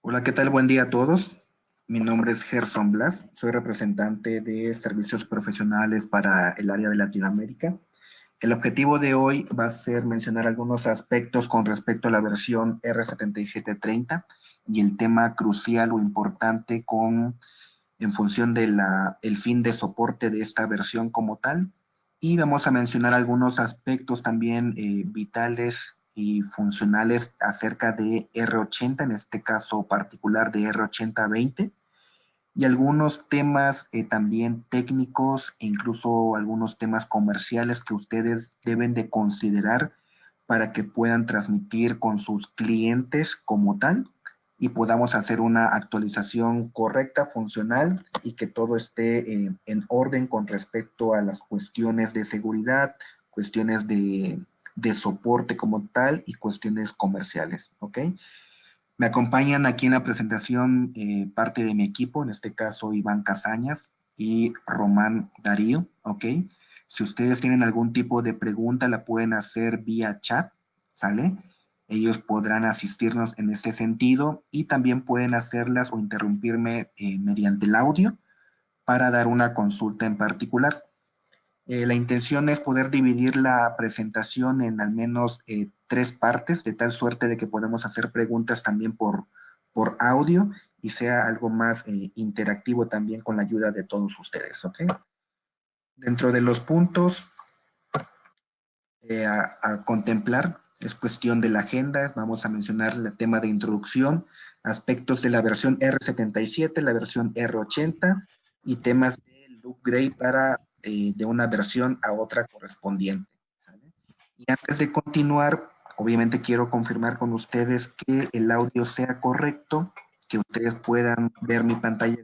Hola, ¿qué tal? Buen día a todos. Mi nombre es Gerson Blas, soy representante de servicios profesionales para el área de Latinoamérica. El objetivo de hoy va a ser mencionar algunos aspectos con respecto a la versión R7730 y el tema crucial o importante en función de el fin de soporte de esta versión como tal. Y vamos a mencionar algunos aspectos también vitales y funcionales acerca de R80, en este caso particular de R8020, y algunos temas también técnicos e incluso algunos temas comerciales que ustedes deben de considerar para que puedan transmitir con sus clientes como tal y podamos hacer una actualización correcta, funcional y que todo esté en orden con respecto a las cuestiones de seguridad, cuestiones de soporte como tal y cuestiones comerciales, ¿ok? Me acompañan aquí en la presentación parte de mi equipo, en este caso Iván Casañas y Román Darío, ¿ok? Si ustedes tienen algún tipo de pregunta, la pueden hacer vía chat, ¿sale? Ellos podrán asistirnos en este sentido y también pueden hacerlas o interrumpirme mediante el audio para dar una consulta en particular. La intención es poder dividir la presentación en al menos 3 partes, de tal suerte de que podamos hacer preguntas también por audio y sea algo más interactivo también con la ayuda de todos ustedes, ¿ok? Dentro de los puntos a contemplar es cuestión de la agenda, vamos a mencionar el tema de introducción, aspectos de la versión R77, la versión R80 y temas del upgrade de una versión a otra correspondiente, ¿sale? Y antes de continuar, obviamente quiero confirmar con ustedes que el audio sea correcto, que ustedes puedan ver mi pantalla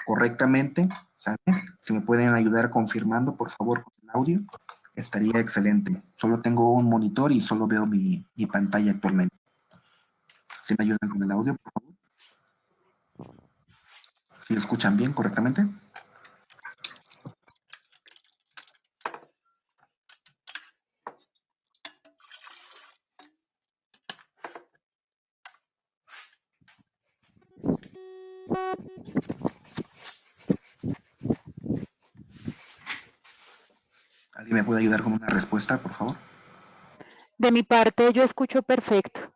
correctamente, ¿sale? Si me pueden ayudar confirmando, por favor, con el audio. Estaría excelente. Solo tengo un monitor y solo veo mi pantalla actualmente. ¿Si me ayudan con el audio, por favor? ¿Si escuchan bien correctamente? ¿Alguien me puede ayudar con una respuesta, por favor? De mi parte, yo escucho perfecto.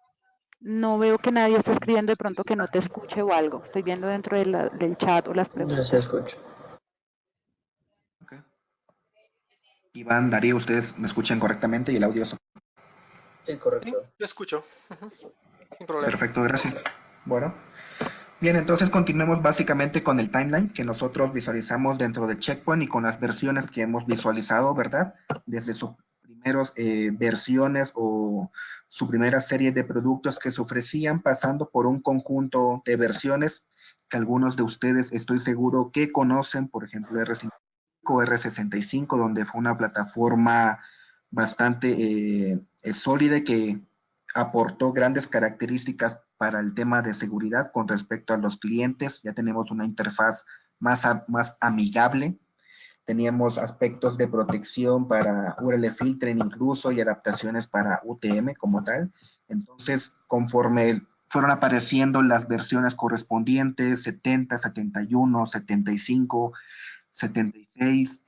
No veo que nadie esté escribiendo de pronto que no te escuche o algo. Estoy viendo dentro del chat o las Yo se preguntas. escucho. Okay. Iván, Darío, ¿ustedes me escuchan correctamente y el audio es Sí, Sí, correcto. yo escucho, sin problema. perfecto? Gracias. Bueno, bien, entonces continuemos básicamente con el timeline que nosotros visualizamos dentro de Checkpoint y con las versiones que hemos visualizado, ¿verdad? Desde sus primeras versiones o su primera serie de productos que se ofrecían, pasando por un conjunto de versiones que algunos de ustedes estoy seguro que conocen, por ejemplo, R5, R65, donde fue una plataforma bastante sólida que aportó grandes características para el tema de seguridad con respecto a los clientes. Ya tenemos una interfaz más amigable. Teníamos aspectos de protección para URL filtering incluso y adaptaciones para UTM como tal. Entonces, conforme fueron apareciendo las versiones correspondientes, 70, 71, 75, 76,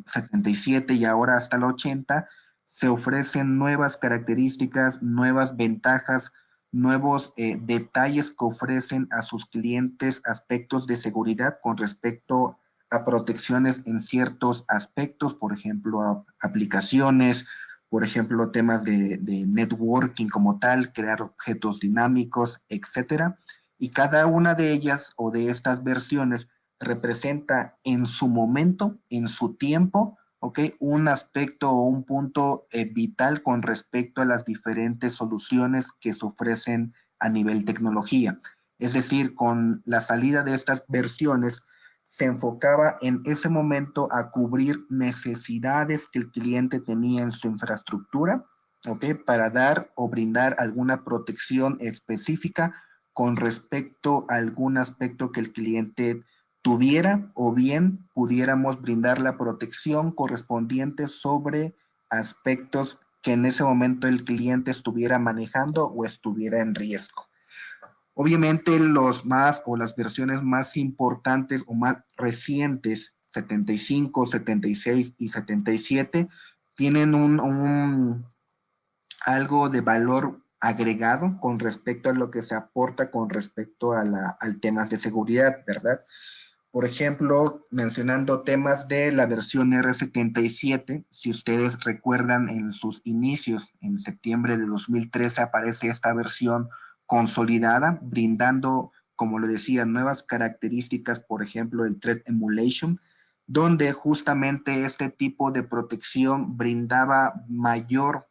77 y ahora hasta el 80, se ofrecen nuevas características, nuevas ventajas, nuevos detalles que ofrecen a sus clientes aspectos de seguridad con respecto a protecciones en ciertos aspectos, por ejemplo, a aplicaciones, por ejemplo, temas de networking como tal, crear objetos dinámicos, etcétera. Y cada una de ellas o de estas versiones representa en su momento, en su tiempo, ¿ok? Un aspecto o un punto vital con respecto a las diferentes soluciones que se ofrecen a nivel tecnología. Es decir, con la salida de estas versiones, se enfocaba en ese momento a cubrir necesidades que el cliente tenía en su infraestructura, ¿ok? Para dar o brindar alguna protección específica con respecto a algún aspecto que el cliente tuviera o bien pudiéramos brindar la protección correspondiente sobre aspectos que en ese momento el cliente estuviera manejando o estuviera en riesgo. Obviamente los más o las versiones más importantes o más recientes, 75, 76 y 77, tienen algo de valor agregado con respecto a lo que se aporta con respecto a al temas de seguridad, ¿verdad? Por ejemplo, mencionando temas de la versión R77, si ustedes recuerdan en sus inicios, en septiembre de 2013 aparece esta versión consolidada, brindando, como le decía, nuevas características, por ejemplo, el Threat Emulation, donde justamente este tipo de protección brindaba mayor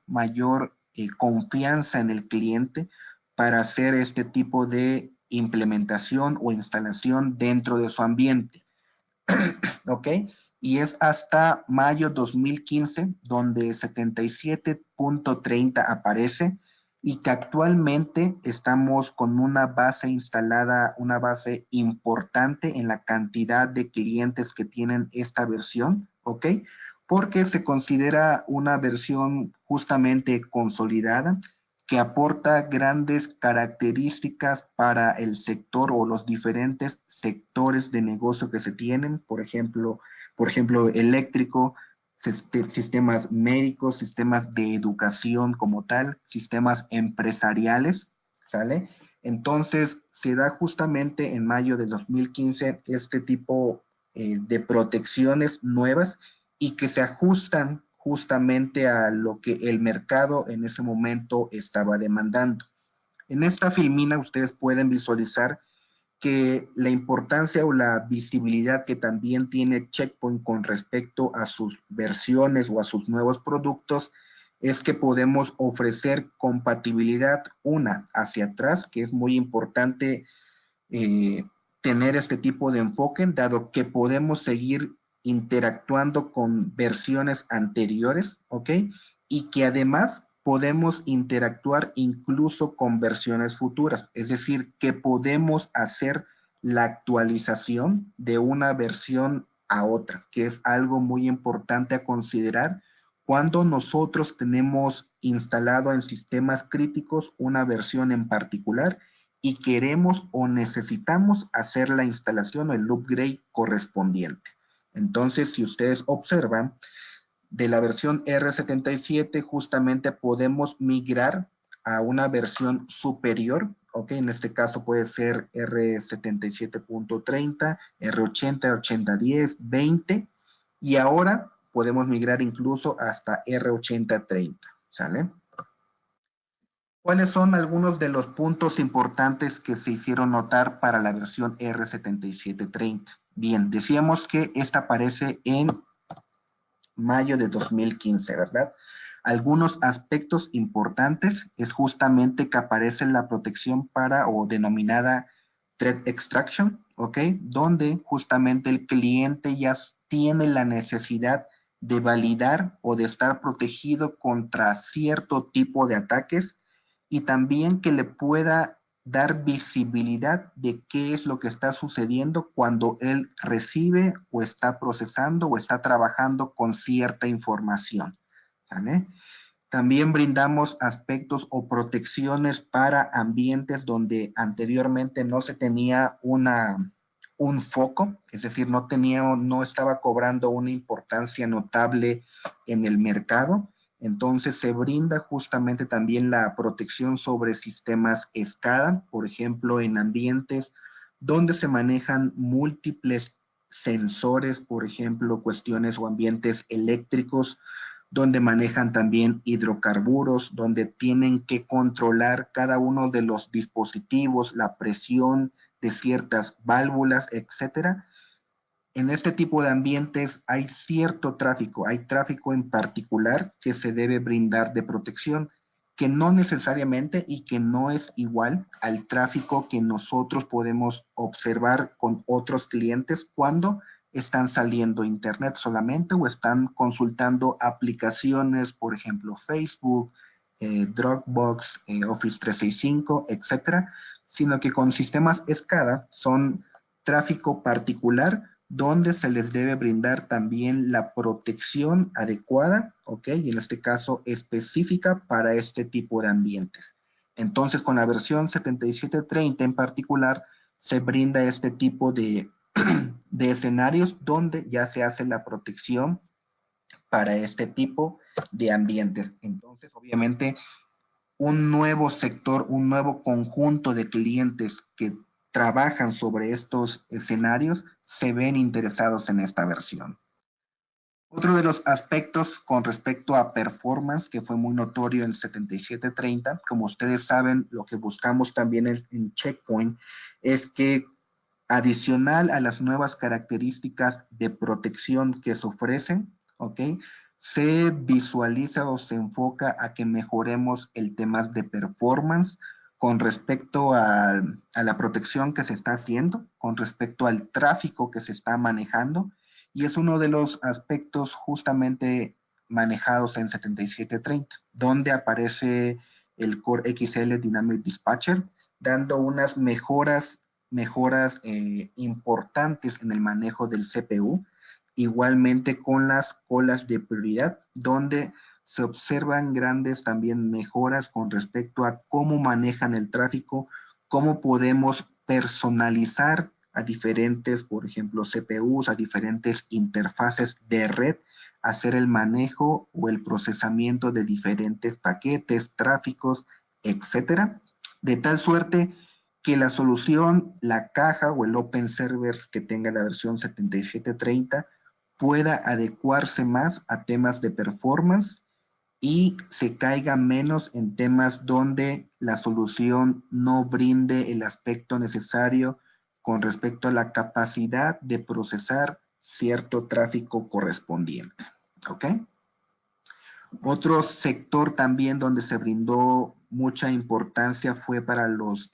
confianza en el cliente para hacer este tipo de implementación o instalación dentro de su ambiente. ¿Ok? Y es hasta mayo 2015 donde 77.30 aparece y que actualmente estamos con una base instalada, una base importante en la cantidad de clientes que tienen esta versión, ¿ok? Porque se considera una versión justamente consolidada que aporta grandes características para el sector o los diferentes sectores de negocio que se tienen, por ejemplo, eléctrico, sistemas médicos, sistemas de educación como tal, sistemas empresariales, ¿sale? Entonces, se da justamente en mayo de 2015 este tipo de protecciones nuevas y que se ajustan justamente a lo que el mercado en ese momento estaba demandando. En esta filmina ustedes pueden visualizar que la importancia o la visibilidad que también tiene Checkpoint con respecto a sus versiones o a sus nuevos productos es que podemos ofrecer compatibilidad una hacia atrás, que es muy importante eh, tener este tipo de enfoque, dado que podemos seguir interactuando con versiones anteriores, ¿ok? Y que además podemos interactuar incluso con versiones futuras, es decir, que podemos hacer la actualización de una versión a otra, que es algo muy importante a considerar cuando nosotros tenemos instalado en sistemas críticos una versión en particular y queremos o necesitamos hacer la instalación o el upgrade correspondiente. Entonces, si ustedes observan, de la versión R77 justamente podemos migrar a una versión superior, ¿ok? En este caso puede ser R77.30, R80, 8010, 20, y ahora podemos migrar incluso hasta R8030, ¿sale? ¿Cuáles son algunos de los puntos importantes que se hicieron notar para la versión R7730? Bien, decíamos que esta aparece en mayo de 2015, ¿verdad? Algunos aspectos importantes es justamente que aparece la protección para o denominada Threat Extraction, ¿ok? Donde justamente el cliente ya tiene la necesidad de validar o de estar protegido contra cierto tipo de ataques y también que le pueda dar visibilidad de qué es lo que está sucediendo cuando él recibe o está procesando o está trabajando con cierta información, ¿sale? También brindamos aspectos o protecciones para ambientes donde anteriormente no se tenía un foco, es decir, no estaba cobrando una importancia notable en el mercado. Entonces se brinda justamente también la protección sobre sistemas SCADA, por ejemplo, en ambientes donde se manejan múltiples sensores, por ejemplo, cuestiones o ambientes eléctricos, donde manejan también hidrocarburos, donde tienen que controlar cada uno de los dispositivos, la presión de ciertas válvulas, etcétera. En este tipo de ambientes hay cierto tráfico, hay tráfico en particular que se debe brindar de protección, que no necesariamente y que no es igual al tráfico que nosotros podemos observar con otros clientes cuando están saliendo a internet solamente o están consultando aplicaciones, por ejemplo, Facebook, Dropbox, Office 365, etcétera, sino que con sistemas SCADA son tráfico particular donde se les debe brindar también la protección adecuada, ¿ok? Y en este caso específica para este tipo de ambientes. Entonces, con la versión 7730 en particular, se brinda este tipo de, de escenarios donde ya se hace la protección para este tipo de ambientes. Entonces, obviamente, un nuevo sector, un nuevo conjunto de clientes que trabajan sobre estos escenarios se ven interesados en esta versión. Otro de los aspectos con respecto a performance que fue muy notorio en 7730, como ustedes saben, lo que buscamos también en Checkpoint es que adicional a las nuevas características de protección que se ofrecen, ¿ok? Se visualiza o se enfoca a que mejoremos el tema de performance con respecto a la protección que se está haciendo, con respecto al tráfico que se está manejando, y es uno de los aspectos justamente manejados en 7730, donde aparece el Core XL Dynamic Dispatcher, dando unas mejoras importantes en el manejo del CPU, igualmente con las colas de prioridad, donde se observan grandes también mejoras con respecto a cómo manejan el tráfico, cómo podemos personalizar a diferentes, por ejemplo, CPUs, a diferentes interfaces de red, hacer el manejo o el procesamiento de diferentes paquetes, tráficos, etcétera, de tal suerte que la solución, la caja o el Open Servers que tenga la versión 7730 pueda adecuarse más a temas de performance y se caiga menos en temas donde la solución no brinde el aspecto necesario con respecto a la capacidad de procesar cierto tráfico correspondiente. ¿Ok? Otro sector también donde se brindó mucha importancia fue para los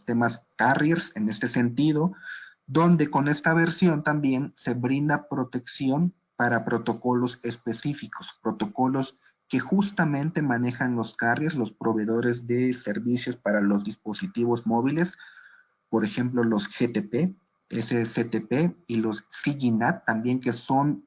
temas carriers en este sentido, donde con esta versión también se brinda protección para protocolos específicos, protocolos que justamente manejan los carriers, los proveedores de servicios para los dispositivos móviles, por ejemplo los GTP, SCTP y los CGNAT también, que son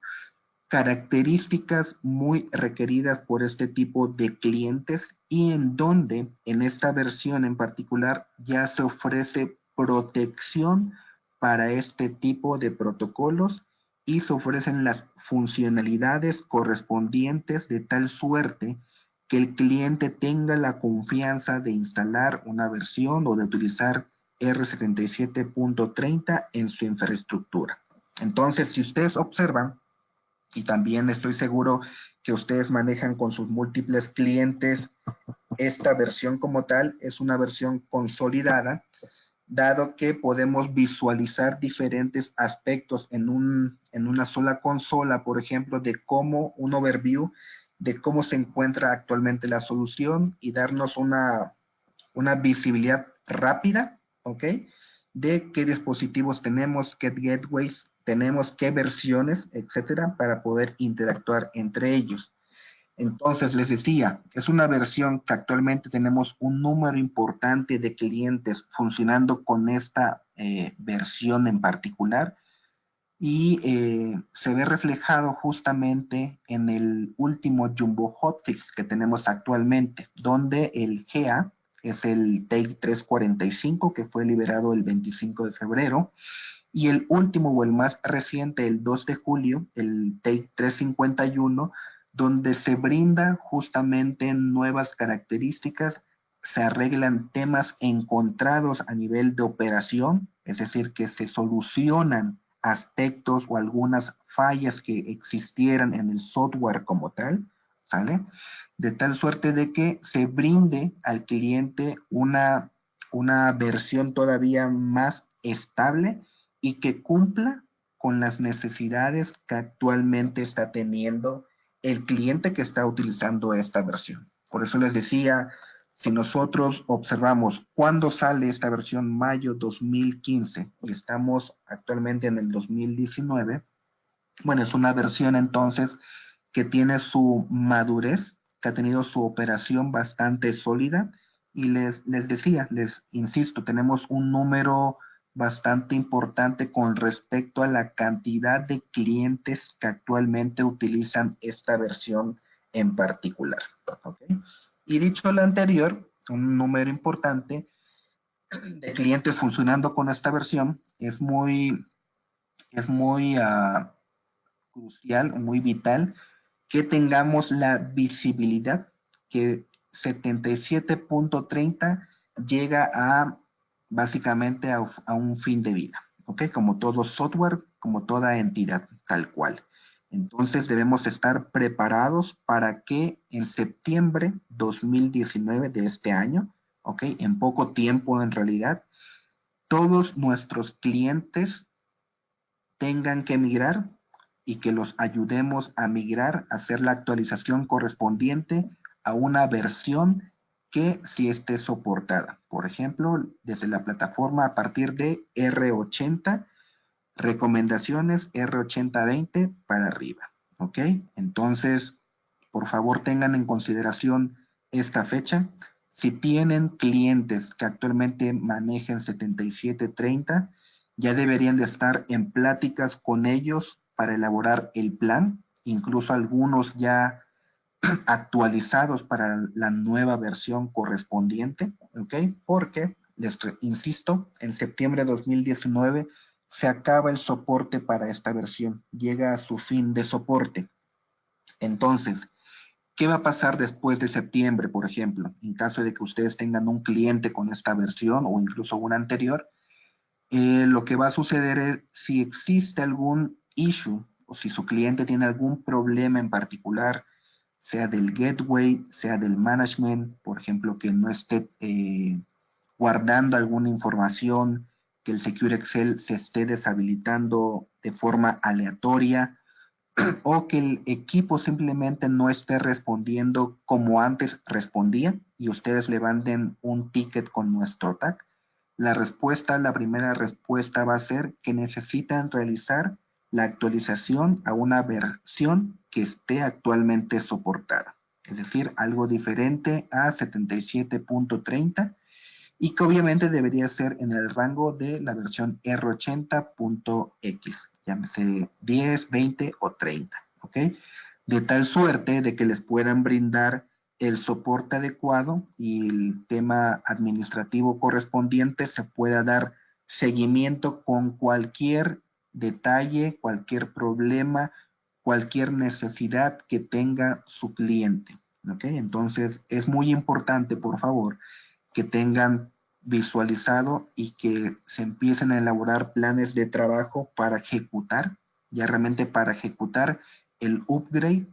características muy requeridas por este tipo de clientes y en donde en esta versión en particular ya se ofrece protección para este tipo de protocolos y se ofrecen las funcionalidades correspondientes de tal suerte que el cliente tenga la confianza de instalar una versión o de utilizar R77.30 en su infraestructura. Entonces, si ustedes observan, y también estoy seguro que ustedes manejan con sus múltiples clientes, esta versión como tal es una versión consolidada, dado que podemos visualizar diferentes aspectos en una sola consola, por ejemplo, de cómo un overview de cómo se encuentra actualmente la solución y darnos una visibilidad rápida, ¿ok? De qué dispositivos tenemos, qué gateways tenemos, qué versiones, etcétera, para poder interactuar entre ellos. Entonces, les decía, es una versión que actualmente tenemos un número importante de clientes funcionando con esta versión en particular y se ve reflejado justamente en el último Jumbo Hotfix que tenemos actualmente, donde el GA es el Take 345 que fue liberado el 25 de febrero y el último o el más reciente, el 2 de julio, el Take 351, donde se brinda justamente nuevas características, se arreglan temas encontrados a nivel de operación, es decir, que se solucionan aspectos o algunas fallas que existieran en el software como tal, ¿sale? De tal suerte de que se brinde al cliente una versión todavía más estable y que cumpla con las necesidades que actualmente está teniendo el cliente que está utilizando esta versión. Por eso les decía, si nosotros observamos cuándo sale esta versión, mayo 2015, y estamos actualmente en el 2019, bueno, es una versión entonces que tiene su madurez, que ha tenido su operación bastante sólida, y les decía, les insisto, tenemos un número bastante importante con respecto a la cantidad de clientes que actualmente utilizan esta versión en particular. ¿Okay? Y dicho lo anterior, un número importante de clientes funcionando con esta versión es muy crucial, muy vital que tengamos la visibilidad que 77.30 llega a básicamente a un fin de vida, ¿ok? Como todo software, como toda entidad, tal cual. Entonces debemos estar preparados para que en septiembre 2019 de este año, ¿ok? En poco tiempo en realidad, todos nuestros clientes tengan que migrar y que los ayudemos a migrar, a hacer la actualización correspondiente a una versión que sí esté soportada. Por ejemplo, desde la plataforma a partir de R80, recomendaciones R8020 para arriba. ¿Ok? Entonces, por favor, tengan en consideración esta fecha. Si tienen clientes que actualmente manejen 7730, ya deberían de estar en pláticas con ellos para elaborar el plan, incluso algunos ya actualizados para la nueva versión correspondiente, ¿ok? Porque, les insisto, en septiembre de 2019 se acaba el soporte para esta versión, llega a su fin de soporte. Entonces, ¿qué va a pasar después de septiembre, por ejemplo? En caso de que ustedes tengan un cliente con esta versión o incluso una anterior, lo que va a suceder es si existe algún issue o si su cliente tiene algún problema en particular, sea del gateway, sea del management, por ejemplo, que no esté guardando alguna información, que el Secure Excel se esté deshabilitando de forma aleatoria o que el equipo simplemente no esté respondiendo como antes respondía y ustedes levanten un ticket con nuestro tag. La primera respuesta va a ser que necesitan realizar la actualización a una versión que esté actualmente soportada. Es decir, algo diferente a 77.30 y que obviamente debería ser en el rango de la versión R80.x, llámese 10, 20 o 30, ¿ok? De tal suerte de que les puedan brindar el soporte adecuado y el tema administrativo correspondiente se pueda dar seguimiento con cualquier detalle, cualquier problema, cualquier necesidad que tenga su cliente, ¿ok? Entonces es muy importante, por favor, que tengan visualizado y que se empiecen a elaborar planes de trabajo para ejecutar, ya realmente para ejecutar el upgrade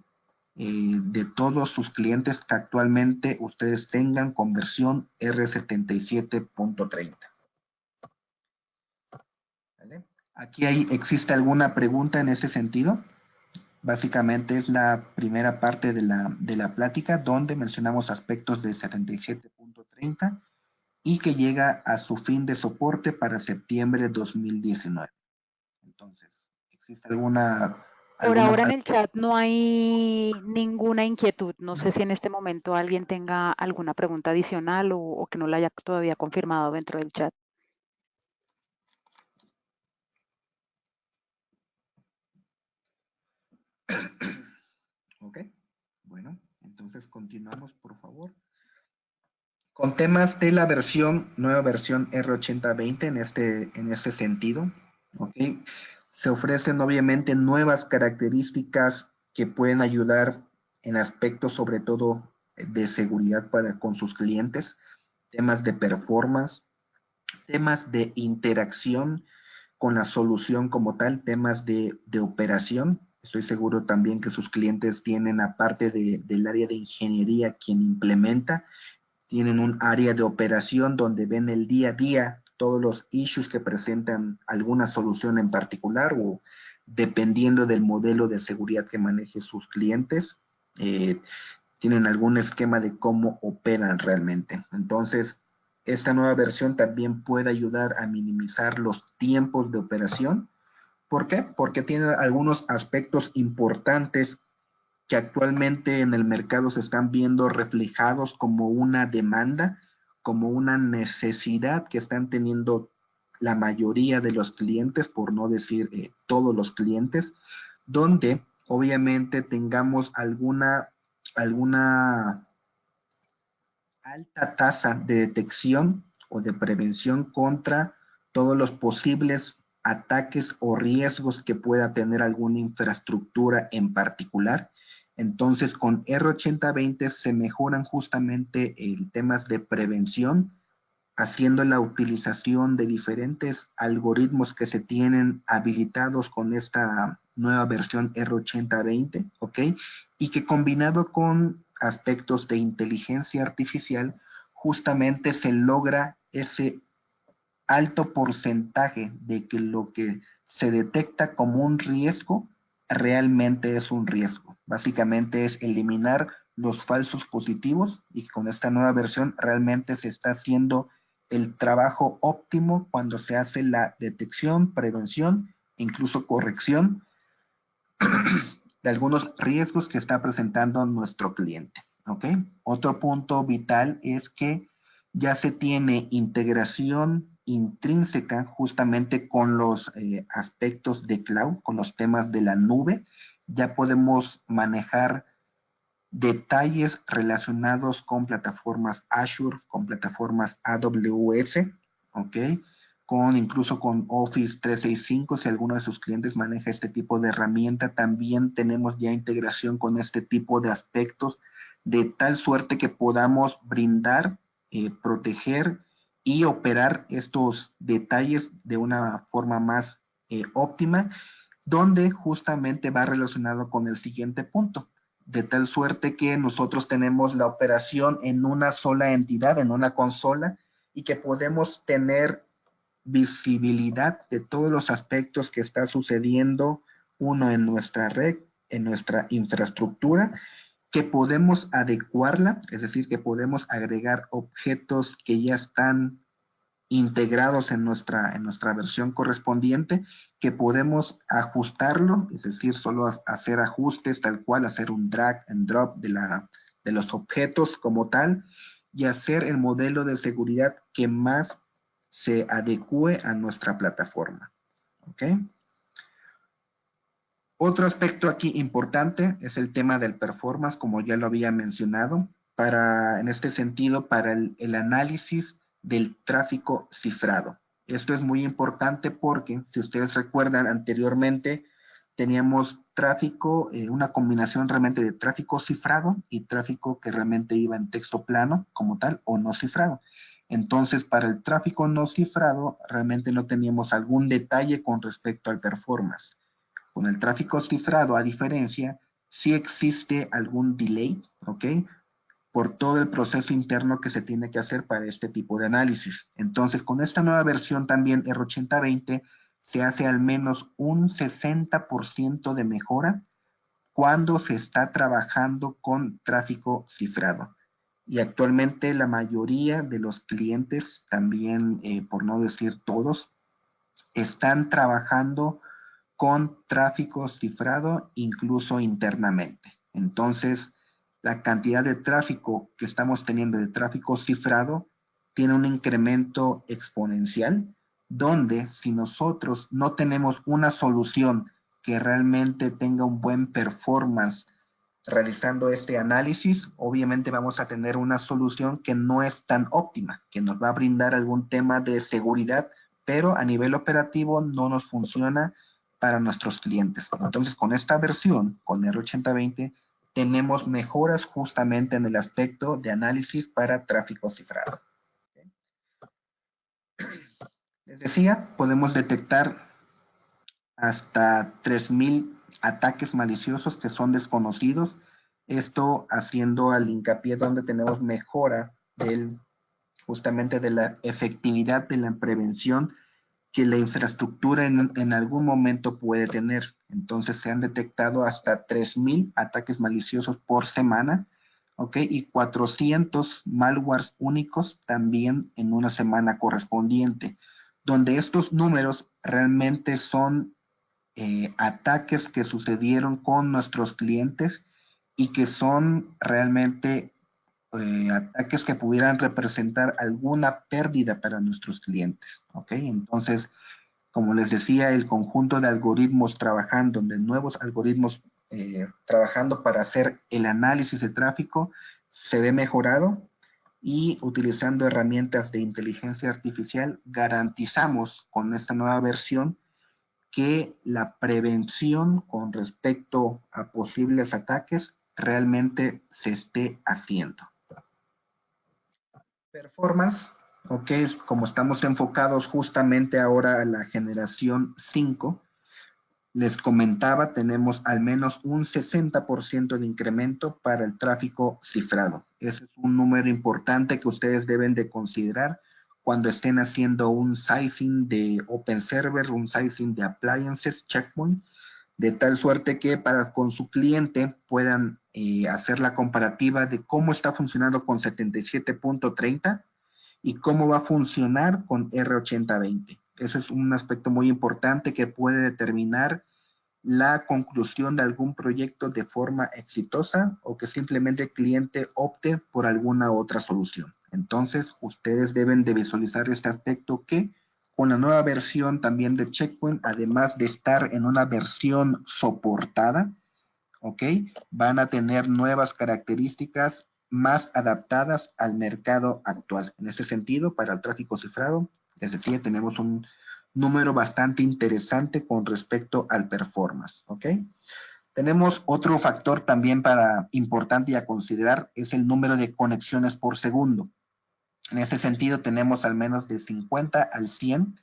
de todos sus clientes que actualmente ustedes tengan con versión R77.30. ¿Vale? Aquí ¿existe alguna pregunta en este sentido? Básicamente es la primera parte de la plática donde mencionamos aspectos de 77.30 y que llega a su fin de soporte para septiembre de 2019. Entonces, ¿existe Por ahora en el chat no hay ninguna inquietud. No sé si en este momento alguien tenga alguna pregunta adicional o que no la haya todavía confirmado dentro del chat. Ok, bueno, entonces continuamos, por favor. Con temas de la nueva versión R8020 en este sentido, ¿ok? Se ofrecen obviamente nuevas características que pueden ayudar en aspectos sobre todo de seguridad con sus clientes, temas de performance, temas de interacción con la solución como tal, temas de operación. Estoy seguro también que sus clientes tienen, aparte del área de ingeniería, quien implementa, tienen un área de operación donde ven el día a día todos los issues que presentan alguna solución en particular o dependiendo del modelo de seguridad que maneje sus clientes, tienen algún esquema de cómo operan realmente. Entonces, esta nueva versión también puede ayudar a minimizar los tiempos de operación. ¿Por qué? Porque tiene algunos aspectos importantes que actualmente en el mercado se están viendo reflejados como una demanda, como una necesidad que están teniendo la mayoría de los clientes, por no decir todos los clientes, donde obviamente tengamos alguna alta tasa de detección o de prevención contra todos los posibles ataques o riesgos que pueda tener alguna infraestructura en particular. Entonces, con R8020 se mejoran justamente temas de prevención, haciendo la utilización de diferentes algoritmos que se tienen habilitados con esta nueva versión R8020, ¿ok? Y que combinado con aspectos de inteligencia artificial, justamente se logra ese alto porcentaje de que lo que se detecta como un riesgo realmente es un riesgo. Básicamente es eliminar los falsos positivos y con esta nueva versión realmente se está haciendo el trabajo óptimo cuando se hace la detección, prevención, incluso corrección de algunos riesgos que está presentando nuestro cliente. ¿Ok? Otro punto vital es que ya se tiene integración intrínseca justamente con los aspectos de cloud, con los temas de la nube. Ya podemos manejar detalles relacionados con plataformas Azure, con plataformas AWS, ¿ok? Incluso con Office 365, si alguno de sus clientes maneja este tipo de herramienta, también tenemos ya integración con este tipo de aspectos, de tal suerte que podamos brindar, proteger y operar estos detalles de una forma más óptima, donde justamente va relacionado con el siguiente punto, de tal suerte que nosotros tenemos la operación en una sola entidad, en una consola, y que podemos tener visibilidad de todos los aspectos que está sucediendo, uno en nuestra red, en nuestra infraestructura, que podemos adecuarla, es decir, que podemos agregar objetos que ya están integrados en nuestra versión correspondiente, que podemos ajustarlo, es decir, solo hacer ajustes tal cual, hacer un drag and drop de los objetos como tal, y hacer el modelo de seguridad que más se adecue a nuestra plataforma. ¿Ok? Otro aspecto aquí importante es el tema del performance, como ya lo había mencionado, en este sentido, para el análisis del tráfico cifrado. Esto es muy importante porque, si ustedes recuerdan anteriormente, teníamos tráfico, una combinación realmente de tráfico cifrado y tráfico que realmente iba en texto plano como tal o no cifrado. Entonces, para el tráfico no cifrado, realmente no teníamos algún detalle con respecto al performance. Con el tráfico cifrado, a diferencia, sí existe algún delay, ¿ok? Por todo el proceso interno que se tiene que hacer para este tipo de análisis. Entonces, con esta nueva versión también R8020 se hace al menos un 60% de mejora cuando se está trabajando con tráfico cifrado. Y actualmente la mayoría de los clientes, también por no decir todos, están trabajando con tráfico cifrado incluso internamente. Entonces, la cantidad de tráfico que estamos teniendo de tráfico cifrado tiene un incremento exponencial, donde si nosotros no tenemos una solución que realmente tenga un buen performance realizando este análisis, obviamente vamos a tener una solución que no es tan óptima, que nos va a brindar algún tema de seguridad, pero a nivel operativo no nos funciona para nuestros clientes. Entonces, con esta versión, con R8020, tenemos mejoras justamente en el aspecto de análisis para tráfico cifrado. Les decía, podemos detectar hasta 3,000 ataques maliciosos que son desconocidos. Esto haciendo al hincapié donde tenemos mejora justamente de la efectividad de la prevención que la infraestructura en algún momento puede tener. Entonces se han detectado hasta 3,000 ataques maliciosos por semana, ¿ok? Y 400 malwares únicos también en una semana correspondiente, donde estos números realmente son ataques que sucedieron con nuestros clientes y que son realmente ataques que pudieran representar alguna pérdida para nuestros clientes. ¿Ok? Entonces, como les decía, el conjunto de algoritmos trabajando, de nuevos algoritmos trabajando para hacer el análisis de tráfico, se ve mejorado y utilizando herramientas de inteligencia artificial garantizamos con esta nueva versión que la prevención con respecto a posibles ataques realmente se esté haciendo. Performance, ok, como estamos enfocados justamente ahora a la generación 5, les comentaba, tenemos al menos un 60% de incremento para el tráfico cifrado. Ese es un número importante que ustedes deben de considerar cuando estén haciendo un sizing de Open Server, un sizing de Appliances, Checkpoint, de tal suerte que con su cliente puedan hacer la comparativa de cómo está funcionando con 77.30 y cómo va a funcionar con R8020. Eso es un aspecto muy importante que puede determinar la conclusión de algún proyecto de forma exitosa o que simplemente el cliente opte por alguna otra solución. Entonces, ustedes deben de visualizar este aspecto que con la nueva versión también de Checkpoint, además de estar en una versión soportada, ¿ok? Van a tener nuevas características más adaptadas al mercado actual. En ese sentido, para el tráfico cifrado, es decir, tenemos un número bastante interesante con respecto al performance, ¿ok? Tenemos otro factor también importante y a considerar, es el número de conexiones por segundo. En ese sentido, tenemos al menos de 50 al 100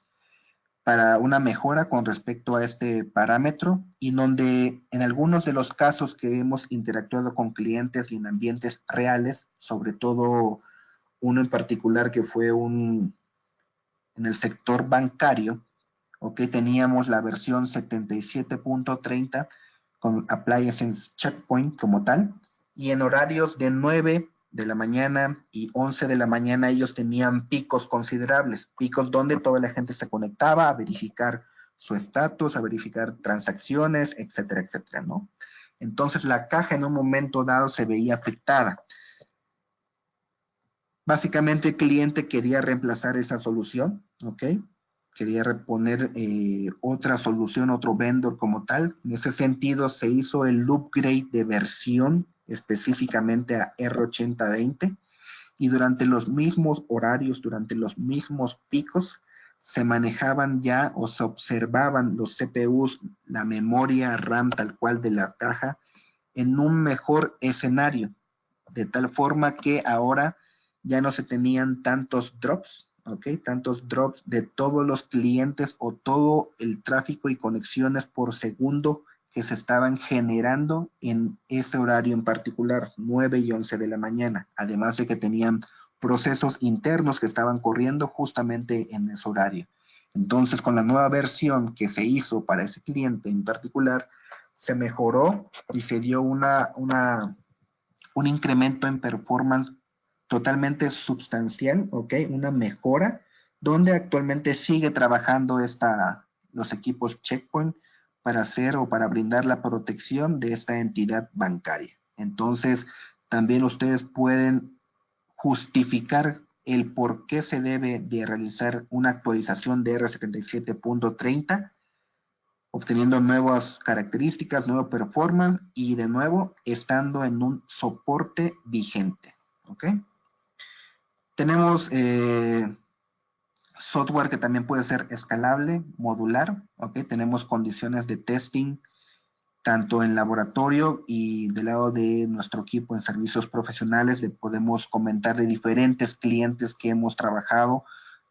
para una mejora con respecto a este parámetro y donde en algunos de los casos que hemos interactuado con clientes y en ambientes reales, sobre todo uno en particular que fue en el sector bancario, ok, teníamos la versión 77.30 con Appliances Checkpoint como tal, y en horarios de 9 de la mañana y 11 de la mañana ellos tenían picos considerables, picos donde toda la gente se conectaba a verificar su estatus, a verificar transacciones, etcétera, etcétera, ¿no? Entonces la caja en un momento dado se veía afectada. Básicamente el cliente quería reemplazar esa solución, ¿ok? Quería reponer otra solución, otro vendor como tal. En ese sentido se hizo el upgrade de versión específicamente a R8020 y durante los mismos horarios, durante los mismos picos, se manejaban ya o se observaban los CPUs, la memoria RAM tal cual de la caja en un mejor escenario, de tal forma que ahora ya no se tenían tantos drops, ¿ok? Tantos drops de todos los clientes o todo el tráfico y conexiones por segundo que se estaban generando en ese horario en particular, 9 y 11 de la mañana, además de que tenían procesos internos que estaban corriendo justamente en ese horario. Entonces, con la nueva versión que se hizo para ese cliente en particular, se mejoró y se dio un incremento en performance totalmente sustancial, ¿ok? Una mejora, donde actualmente sigue trabajando los equipos Checkpoint para hacer o para brindar la protección de esta entidad bancaria. Entonces, también ustedes pueden justificar el por qué se debe de realizar una actualización de R77.30 obteniendo nuevas características, nueva performance y de nuevo estando en un soporte vigente. ¿Ok? Tenemos software que también puede ser escalable, modular. ¿Ok? Tenemos condiciones de testing tanto en laboratorio y del lado de nuestro equipo en servicios profesionales. Le podemos comentar de diferentes clientes que hemos trabajado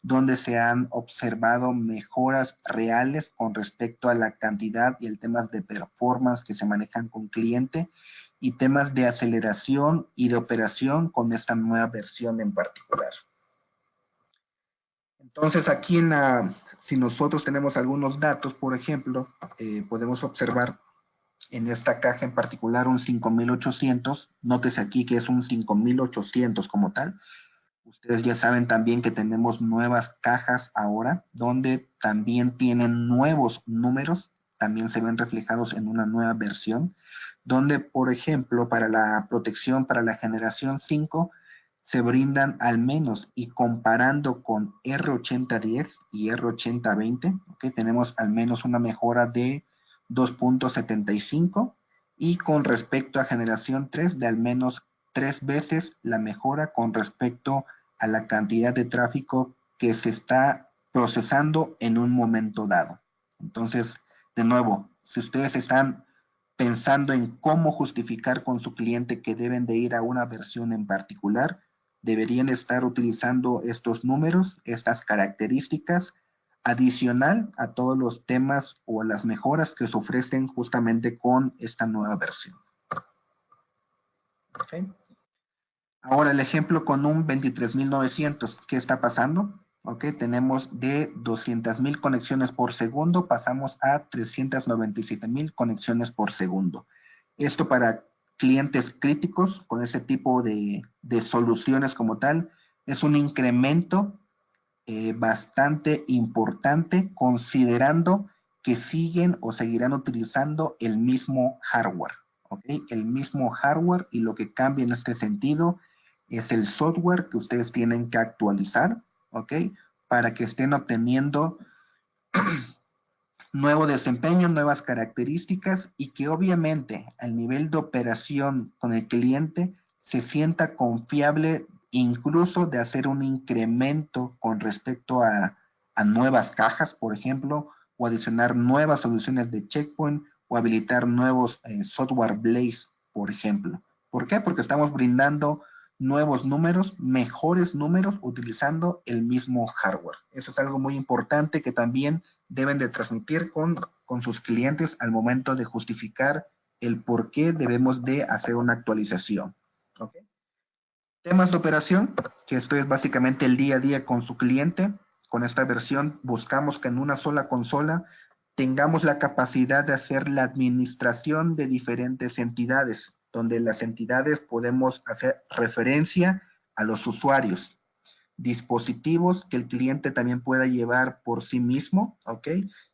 donde se han observado mejoras reales con respecto a la cantidad y el temas de performance que se manejan con cliente y temas de aceleración y de operación con esta nueva versión en particular. Entonces aquí si nosotros tenemos algunos datos, por ejemplo, podemos observar en esta caja en particular un 5800, nótese aquí que es un 5800 como tal. Ustedes ya saben también que tenemos nuevas cajas ahora, donde también tienen nuevos números, también se ven reflejados en una nueva versión, donde, por ejemplo, para la protección para la generación 5, se brindan al menos, y comparando con R8010 y R8020, ¿okay? Tenemos al menos una mejora de 2.75 y con respecto a generación 3 de al menos 3 veces la mejora con respecto a la cantidad de tráfico que se está procesando en un momento dado. Entonces, de nuevo, si ustedes están pensando en cómo justificar con su cliente que deben de ir a una versión en particular, deberían estar utilizando estos números, estas características, adicional a todos los temas o las mejoras que se ofrecen justamente con esta nueva versión. Okay. Ahora el ejemplo con un 23.900, ¿qué está pasando? Okay, tenemos de 200.000 conexiones por segundo, pasamos a 397.000 conexiones por segundo. Esto para clientes críticos con ese tipo de soluciones como tal, es un incremento bastante importante considerando que siguen o seguirán utilizando el mismo hardware. ¿Okay? El mismo hardware, y lo que cambia en este sentido es el software que ustedes tienen que actualizar, ¿ok? Para que estén obteniendo nuevo desempeño, nuevas características, y que obviamente al nivel de operación con el cliente se sienta confiable incluso de hacer un incremento con respecto a nuevas cajas, por ejemplo, o adicionar nuevas soluciones de Checkpoint o habilitar nuevos software Blaze, por ejemplo. ¿Por qué? Porque estamos brindando nuevos números, mejores números, utilizando el mismo hardware. Eso es algo muy importante que también deben de transmitir con sus clientes al momento de justificar el por qué debemos de hacer una actualización. ¿Okay? Temas de operación, que esto es básicamente el día a día con su cliente. Con esta versión buscamos que en una sola consola tengamos la capacidad de hacer la administración de diferentes entidades, donde las entidades podemos hacer referencia a los usuarios, dispositivos que el cliente también pueda llevar por sí mismo, ¿ok?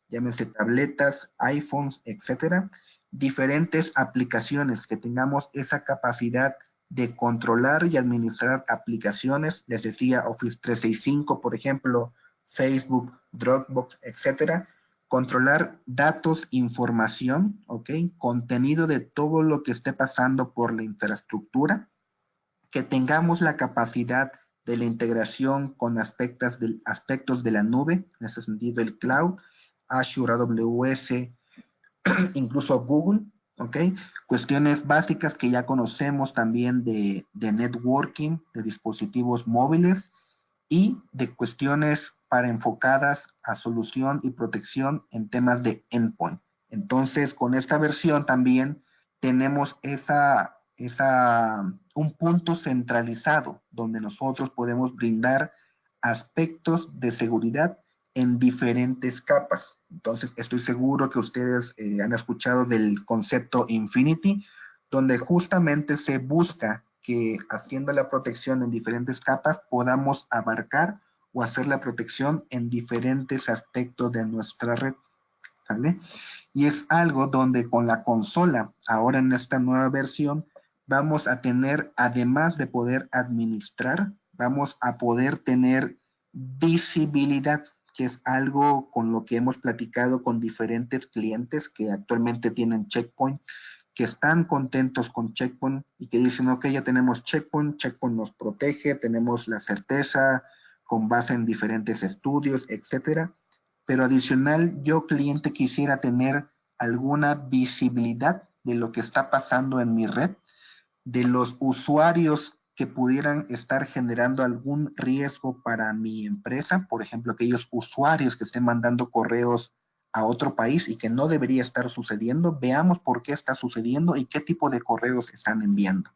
Llámense tabletas, iPhones, etcétera. Diferentes aplicaciones, que tengamos esa capacidad de controlar y administrar aplicaciones. Les decía Office 365, por ejemplo, Facebook, Dropbox, etcétera. Controlar datos, información, ¿ok? Contenido de todo lo que esté pasando por la infraestructura. Que tengamos la capacidad de la integración con aspectos de la nube, en ese sentido el cloud, Azure, AWS, incluso Google, ¿ok? Cuestiones básicas que ya conocemos también de networking, de dispositivos móviles y de cuestiones para enfocadas a solución y protección en temas de endpoint. Entonces, con esta versión también tenemos un punto centralizado donde nosotros podemos brindar aspectos de seguridad en diferentes capas. Entonces, estoy seguro que ustedes han escuchado del concepto Infinity, donde justamente se busca que haciendo la protección en diferentes capas podamos abarcar o hacer la protección en diferentes aspectos de nuestra red, ¿vale? Y es algo donde con la consola, ahora en esta nueva versión, vamos a tener, además de poder administrar, vamos a poder tener visibilidad, que es algo con lo que hemos platicado con diferentes clientes que actualmente tienen Checkpoint, que están contentos con Checkpoint y que dicen, ok, ya tenemos Checkpoint, Checkpoint nos protege, tenemos la certeza con base en diferentes estudios, etcétera. Pero adicional, yo cliente quisiera tener alguna visibilidad de lo que está pasando en mi red, de los usuarios que pudieran estar generando algún riesgo para mi empresa, por ejemplo, aquellos usuarios que estén mandando correos a otro país y que no debería estar sucediendo, veamos por qué está sucediendo y qué tipo de correos están enviando.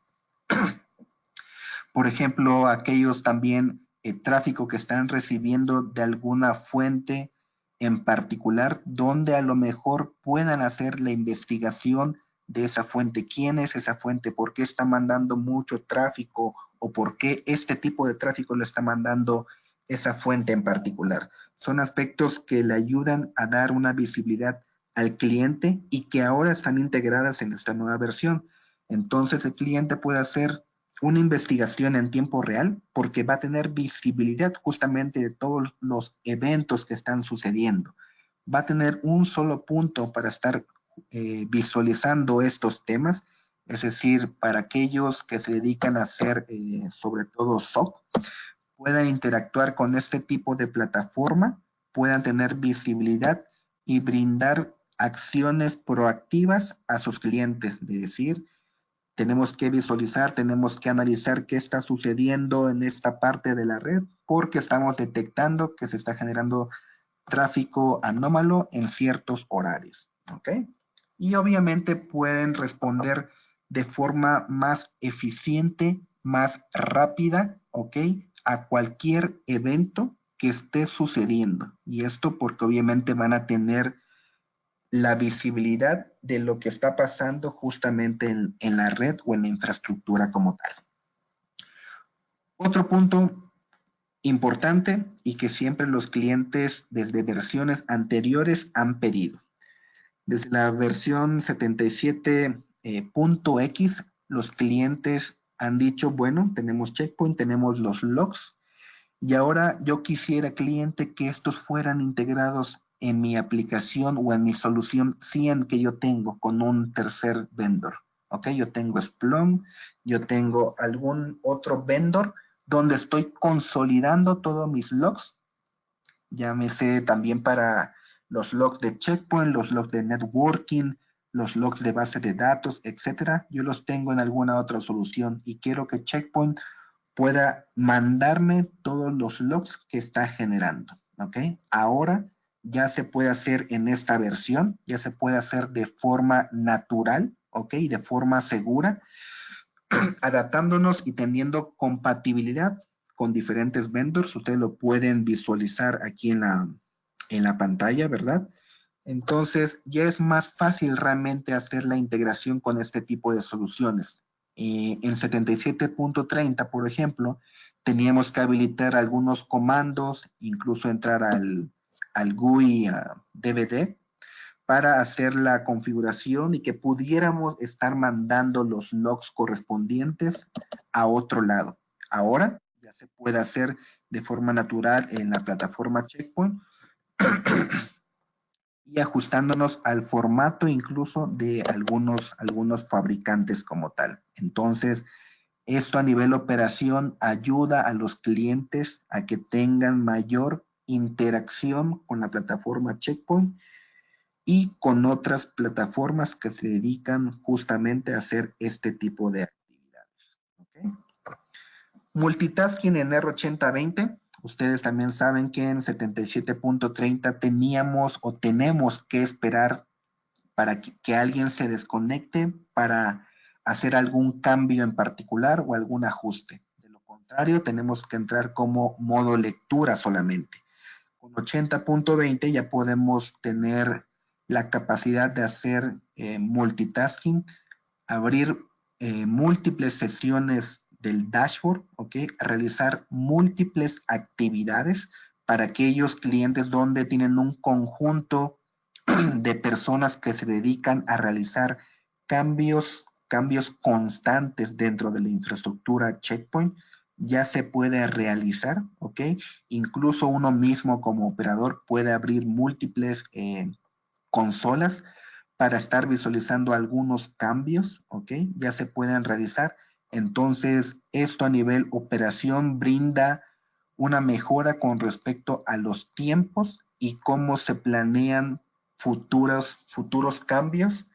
Por ejemplo, aquellos también tráfico que están recibiendo de alguna fuente en particular, donde a lo mejor puedan hacer la investigación de esa fuente. ¿Quién es esa fuente? ¿Por qué está mandando mucho tráfico? ¿O por qué este tipo de tráfico le está mandando esa fuente en particular? Son aspectos que le ayudan a dar una visibilidad al cliente y que ahora están integradas en esta nueva versión. Entonces el cliente puede hacer una investigación en tiempo real porque va a tener visibilidad justamente de todos los eventos que están sucediendo. Va a tener un solo punto para estar visualizando estos temas Es decir, para aquellos que se dedican a hacer sobre todo SOC, puedan interactuar con este tipo de plataforma, puedan tener visibilidad y brindar acciones proactivas a sus clientes. Es decir, tenemos que visualizar, tenemos que analizar qué está sucediendo en esta parte de la red porque estamos detectando que se está generando tráfico anómalo en ciertos horarios. ¿Ok? Y obviamente pueden responder de forma más eficiente, más rápida, ¿ok? A cualquier evento que esté sucediendo. Y esto porque obviamente van a tener la visibilidad de lo que está pasando justamente en la red o en la infraestructura como tal. Otro punto importante y que siempre los clientes desde versiones anteriores han pedido. Desde la versión 77.x, los clientes han dicho, bueno, tenemos Checkpoint, tenemos los logs, y ahora yo quisiera, cliente, que estos fueran integrados en mi aplicación o en mi solución 100 que yo tengo con un tercer vendor. ¿Ok? Yo tengo Splunk, yo tengo algún otro vendor donde estoy consolidando todos mis logs. Llámese también para los logs de Checkpoint, los logs de networking, los logs de base de datos, etcétera. Yo los tengo en alguna otra solución y quiero que Checkpoint pueda mandarme todos los logs que está generando, ¿ok? Ahora ya se puede hacer en esta versión, ya se puede hacer de forma natural, ¿ok? De forma segura, adaptándonos y teniendo compatibilidad con diferentes vendors. Ustedes lo pueden visualizar aquí en la pantalla, ¿verdad? Entonces, ya es más fácil realmente hacer la integración con este tipo de soluciones. En 77.30, por ejemplo, teníamos que habilitar algunos comandos, incluso entrar al GUI DVD para hacer la configuración y que pudiéramos estar mandando los logs correspondientes a otro lado. Ahora ya se puede hacer de forma natural en la plataforma Checkpoint y ajustándonos al formato incluso de algunos fabricantes como tal. Entonces, esto a nivel operación ayuda a los clientes a que tengan mayor interacción con la plataforma Checkpoint y con otras plataformas que se dedican justamente a hacer este tipo de actividades. ¿Okay? Multitasking en R8020. Ustedes también saben que en 77.30 teníamos o tenemos que esperar para que alguien se desconecte para hacer algún cambio en particular o algún ajuste. De lo contrario, tenemos que entrar como modo lectura solamente. Con 80.20 ya podemos tener la capacidad de hacer multitasking, abrir múltiples sesiones del dashboard, ¿ok? Realizar múltiples actividades para aquellos clientes donde tienen un conjunto de personas que se dedican a realizar cambios constantes dentro de la infraestructura Checkpoint, ya se puede realizar, ¿ok? Incluso uno mismo como operador puede abrir múltiples consolas para estar visualizando algunos cambios, ¿ok? Ya se pueden realizar. Entonces, esto a nivel operación brinda una mejora con respecto a los tiempos y cómo se planean futuros cambios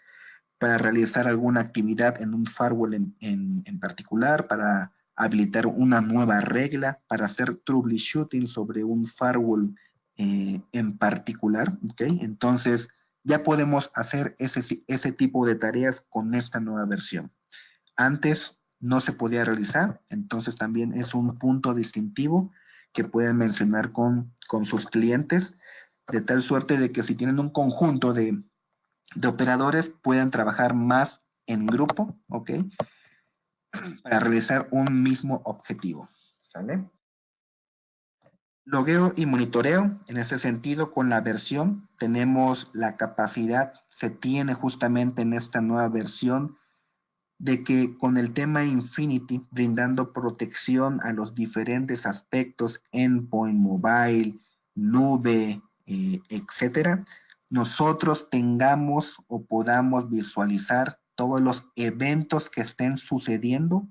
para realizar alguna actividad en un firewall en particular, para habilitar una nueva regla, para hacer troubleshooting sobre un firewall en particular, ¿ok? Entonces, ya podemos hacer ese tipo de tareas con esta nueva versión. Antes no se podía realizar, entonces también es un punto distintivo que pueden mencionar con sus clientes, de tal suerte de que si tienen un conjunto de operadores puedan trabajar más en grupo, ¿ok? Para realizar un mismo objetivo, ¿sale? Logueo y monitoreo, en ese sentido, con la versión, tenemos la capacidad, se tiene justamente en esta nueva versión, de que con el tema Infinity, brindando protección a los diferentes aspectos, endpoint, mobile, nube, etcétera, nosotros tengamos o podamos visualizar todos los eventos que estén sucediendo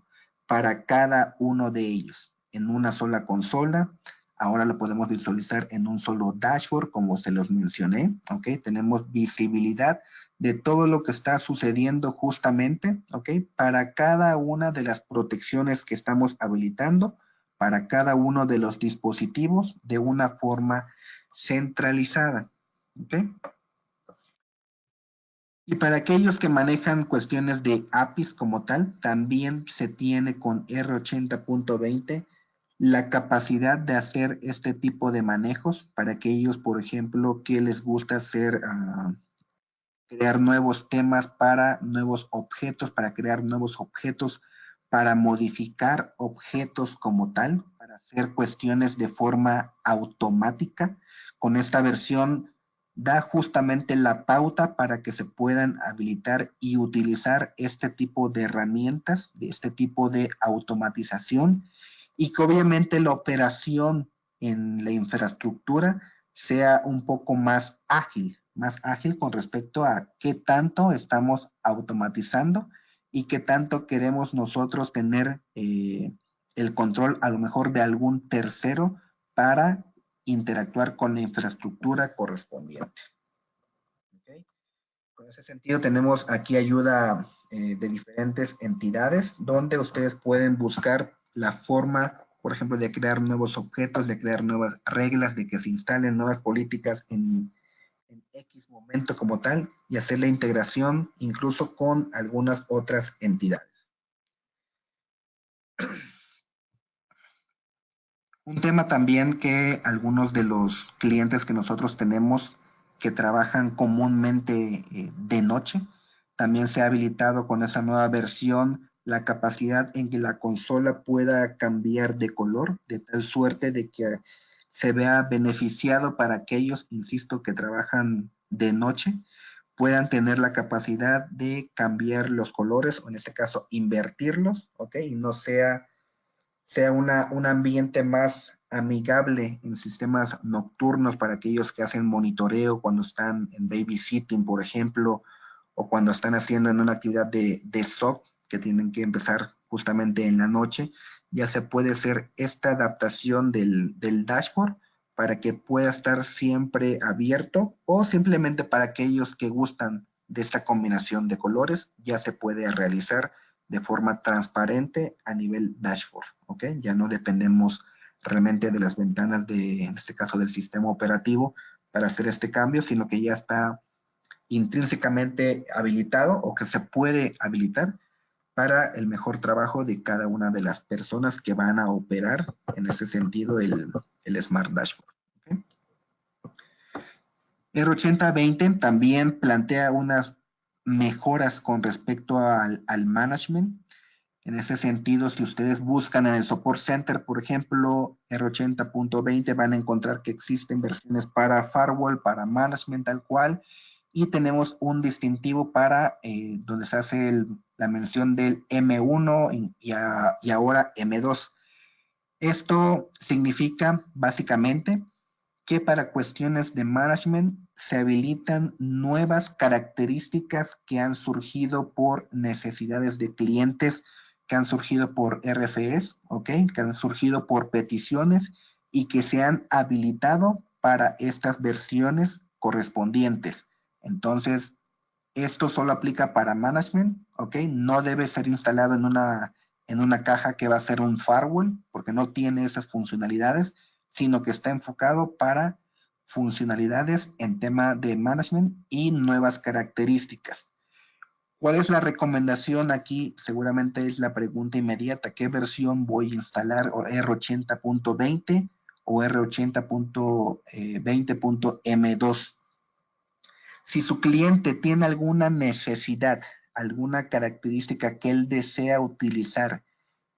para cada uno de ellos en una sola consola. Ahora lo podemos visualizar en un solo dashboard, como se los mencioné, ¿ok? Tenemos visibilidad de todo lo que está sucediendo justamente, ¿ok? Para cada una de las protecciones que estamos habilitando, para cada uno de los dispositivos de una forma centralizada, ¿ok? Y para aquellos que manejan cuestiones de APIs como tal, también se tiene con R80.20 la capacidad de hacer este tipo de manejos para aquellos, por ejemplo, que les gusta hacer, crear nuevos temas para nuevos objetos, para crear nuevos objetos, para modificar objetos como tal, para hacer cuestiones de forma automática. Con esta versión da justamente la pauta para que se puedan habilitar y utilizar este tipo de herramientas, de este tipo de automatización, y que obviamente la operación en la infraestructura sea un poco más ágil con respecto a qué tanto estamos automatizando y qué tanto queremos nosotros tener el control a lo mejor de algún tercero para interactuar con la infraestructura correspondiente. ¿Okay? En ese sentido tenemos aquí ayuda de diferentes entidades donde ustedes pueden buscar la forma, por ejemplo, de crear nuevos objetos, de crear nuevas reglas, de que se instalen nuevas políticas en X momento como tal y hacer la integración incluso con algunas otras entidades. Un tema también que algunos de los clientes que nosotros tenemos que trabajan comúnmente de noche, también se ha habilitado con esa nueva versión la capacidad en que la consola pueda cambiar de color, de tal suerte de que se vea beneficiado para aquellos, insisto, que trabajan de noche, puedan tener la capacidad de cambiar los colores, o en este caso invertirlos, ¿ok? Y no sea un ambiente más amigable en sistemas nocturnos para aquellos que hacen monitoreo cuando están en babysitting, por ejemplo, o cuando están haciendo en una actividad de SOC que tienen que empezar justamente en la noche. Ya se puede hacer esta adaptación del dashboard para que pueda estar siempre abierto, o simplemente para aquellos que gustan de esta combinación de colores, ya se puede realizar de forma transparente a nivel dashboard, ¿ok? Ya no dependemos realmente de las ventanas en este caso del sistema operativo para hacer este cambio, sino que ya está intrínsecamente habilitado o que se puede habilitar para el mejor trabajo de cada una de las personas que van a operar en ese sentido el Smart Dashboard. ¿Okay? R8020 también plantea unas mejoras con respecto al management. En ese sentido, si ustedes buscan en el Support Center, por ejemplo, R80.20, van a encontrar que existen versiones para firewall, para management tal cual, y tenemos un distintivo para donde se hace la mención del M1 y ahora M2. Esto significa básicamente que para cuestiones de management se habilitan nuevas características que han surgido por necesidades de clientes, que han surgido por RFEs, ¿ok? Que han surgido por peticiones y que se han habilitado para estas versiones correspondientes. Entonces, esto solo aplica para management, ¿ok? No debe ser instalado en una caja que va a ser un firewall, porque no tiene esas funcionalidades, sino que está enfocado para funcionalidades en tema de management y nuevas características. ¿Cuál es la recomendación aquí? Seguramente es la pregunta inmediata. ¿Qué versión voy a instalar? R80.20 o R80.20.M2. Si su cliente tiene alguna necesidad, alguna característica que él desea utilizar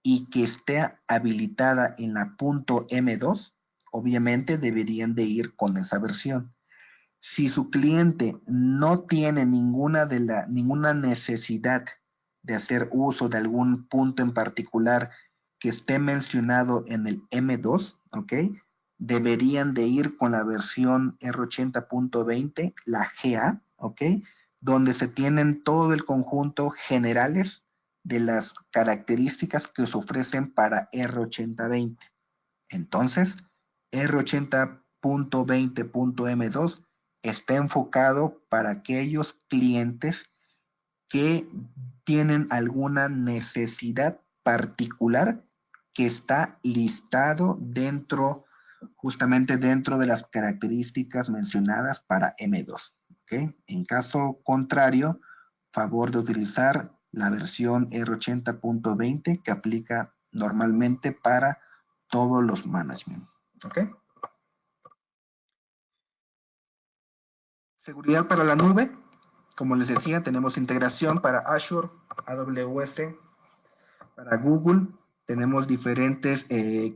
y que esté habilitada en la .M2, obviamente deberían de ir con esa versión. Si su cliente no tiene ninguna necesidad de hacer uso de algún punto en particular que esté mencionado en el M2, ¿ok? Deberían de ir con la versión R80.20, la GA, ¿ok? donde se tienen todo el conjunto generales de las características que se ofrecen para R8020. Entonces, R80.20.M2 está enfocado para aquellos clientes que tienen alguna necesidad particular que está listado justamente dentro de las características mencionadas para M2. ¿Okay? En caso contrario, favor de utilizar la versión R80.20 que aplica normalmente para todos los management. ¿Ok? Seguridad para la nube. Como les decía, tenemos integración para Azure, AWS, para Google. Tenemos diferentes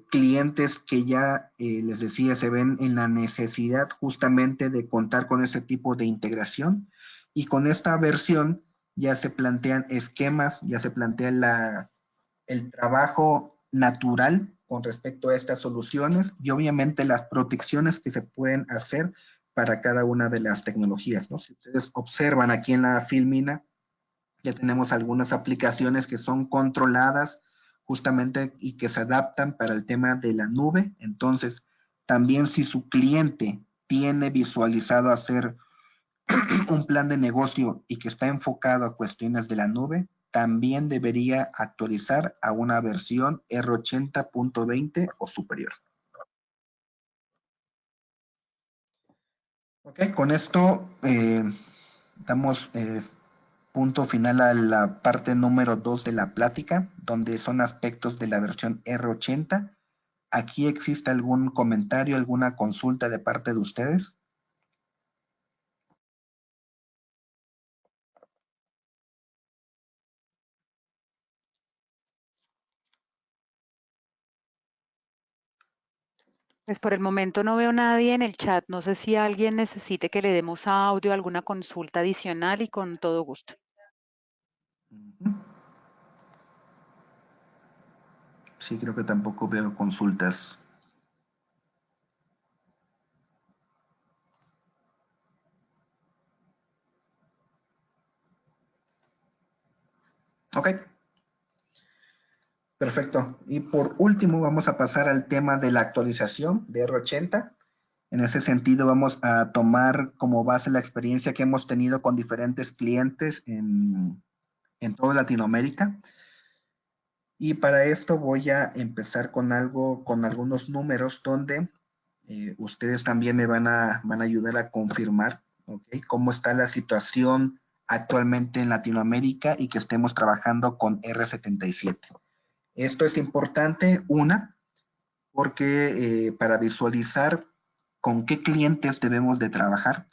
clientes que ya, les decía, se ven en la necesidad justamente de contar con ese tipo de integración. Y con esta versión ya se plantean esquemas, ya se plantea el trabajo natural con respecto a estas soluciones y obviamente las protecciones que se pueden hacer para cada una de las tecnologías, ¿no? Si ustedes observan aquí en la Filmina, ya tenemos algunas aplicaciones que son controladas justamente y que se adaptan para el tema de la nube. Entonces, también si su cliente tiene visualizado hacer un plan de negocio y que está enfocado a cuestiones de la nube, también debería actualizar a una versión R80.20 o superior. Ok, con esto damos punto final a la parte número 2 de la plática, donde son aspectos de la versión R80. ¿Aquí existe algún comentario, alguna consulta de parte de ustedes? Pues por el momento no veo nadie en el chat. No sé si alguien necesite que le demos audio, alguna consulta adicional y con todo gusto. Sí, creo que tampoco veo consultas. Ok. Perfecto. Y por último vamos a pasar al tema de la actualización de R80. En ese sentido vamos a tomar como base la experiencia que hemos tenido con diferentes clientes en toda Latinoamérica. Y para esto voy a empezar con algunos números donde ustedes también me van a ayudar a confirmar, ¿okay? Cómo está la situación actualmente en Latinoamérica y que estemos trabajando con R77. Esto es importante, porque para visualizar con qué clientes debemos de trabajar,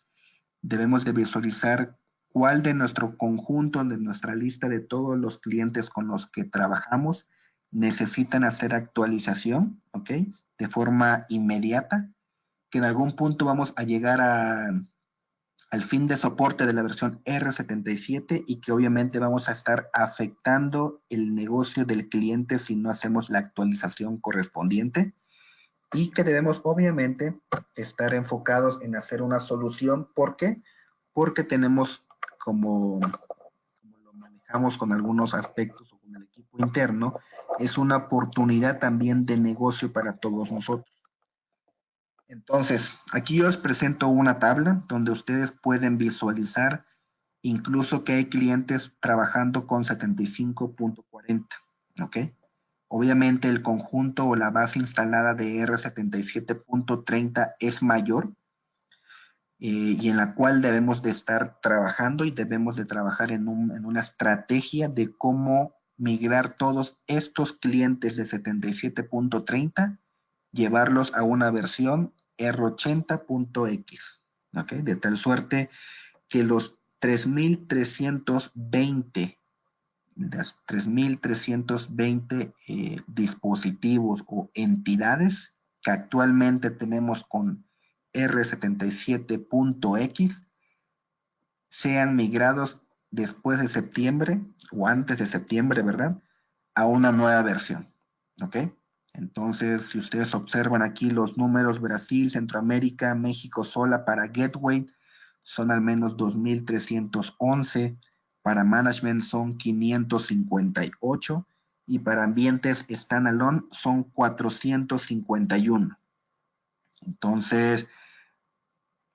debemos de visualizar cuál de nuestro conjunto, de nuestra lista de todos los clientes con los que trabajamos necesitan hacer actualización, ¿ok? De forma inmediata, que en algún punto vamos a llegar al fin de soporte de la versión R77 y que obviamente vamos a estar afectando el negocio del cliente si no hacemos la actualización correspondiente y que debemos obviamente estar enfocados en hacer una solución. ¿Por qué? Porque tenemos, como lo manejamos con algunos aspectos o con el equipo interno, es una oportunidad también de negocio para todos nosotros. Entonces, aquí yo les presento una tabla donde ustedes pueden visualizar incluso que hay clientes trabajando con 75.40, ¿ok? Obviamente el conjunto o la base instalada de R77.30 es mayor y en la cual debemos de estar trabajando y debemos de trabajar en una estrategia de cómo migrar todos estos clientes de 77.30, llevarlos a una versión R80.X, ¿ok? De tal suerte que los 3.320 dispositivos o entidades que actualmente tenemos con R77.X sean migrados después de septiembre o antes de septiembre, ¿verdad? A una nueva versión, ¿ok? Entonces, si ustedes observan aquí los números, Brasil, Centroamérica, México sola para Gateway, son al menos 2.311, para management son 558 y para ambientes standalone son 451. Entonces,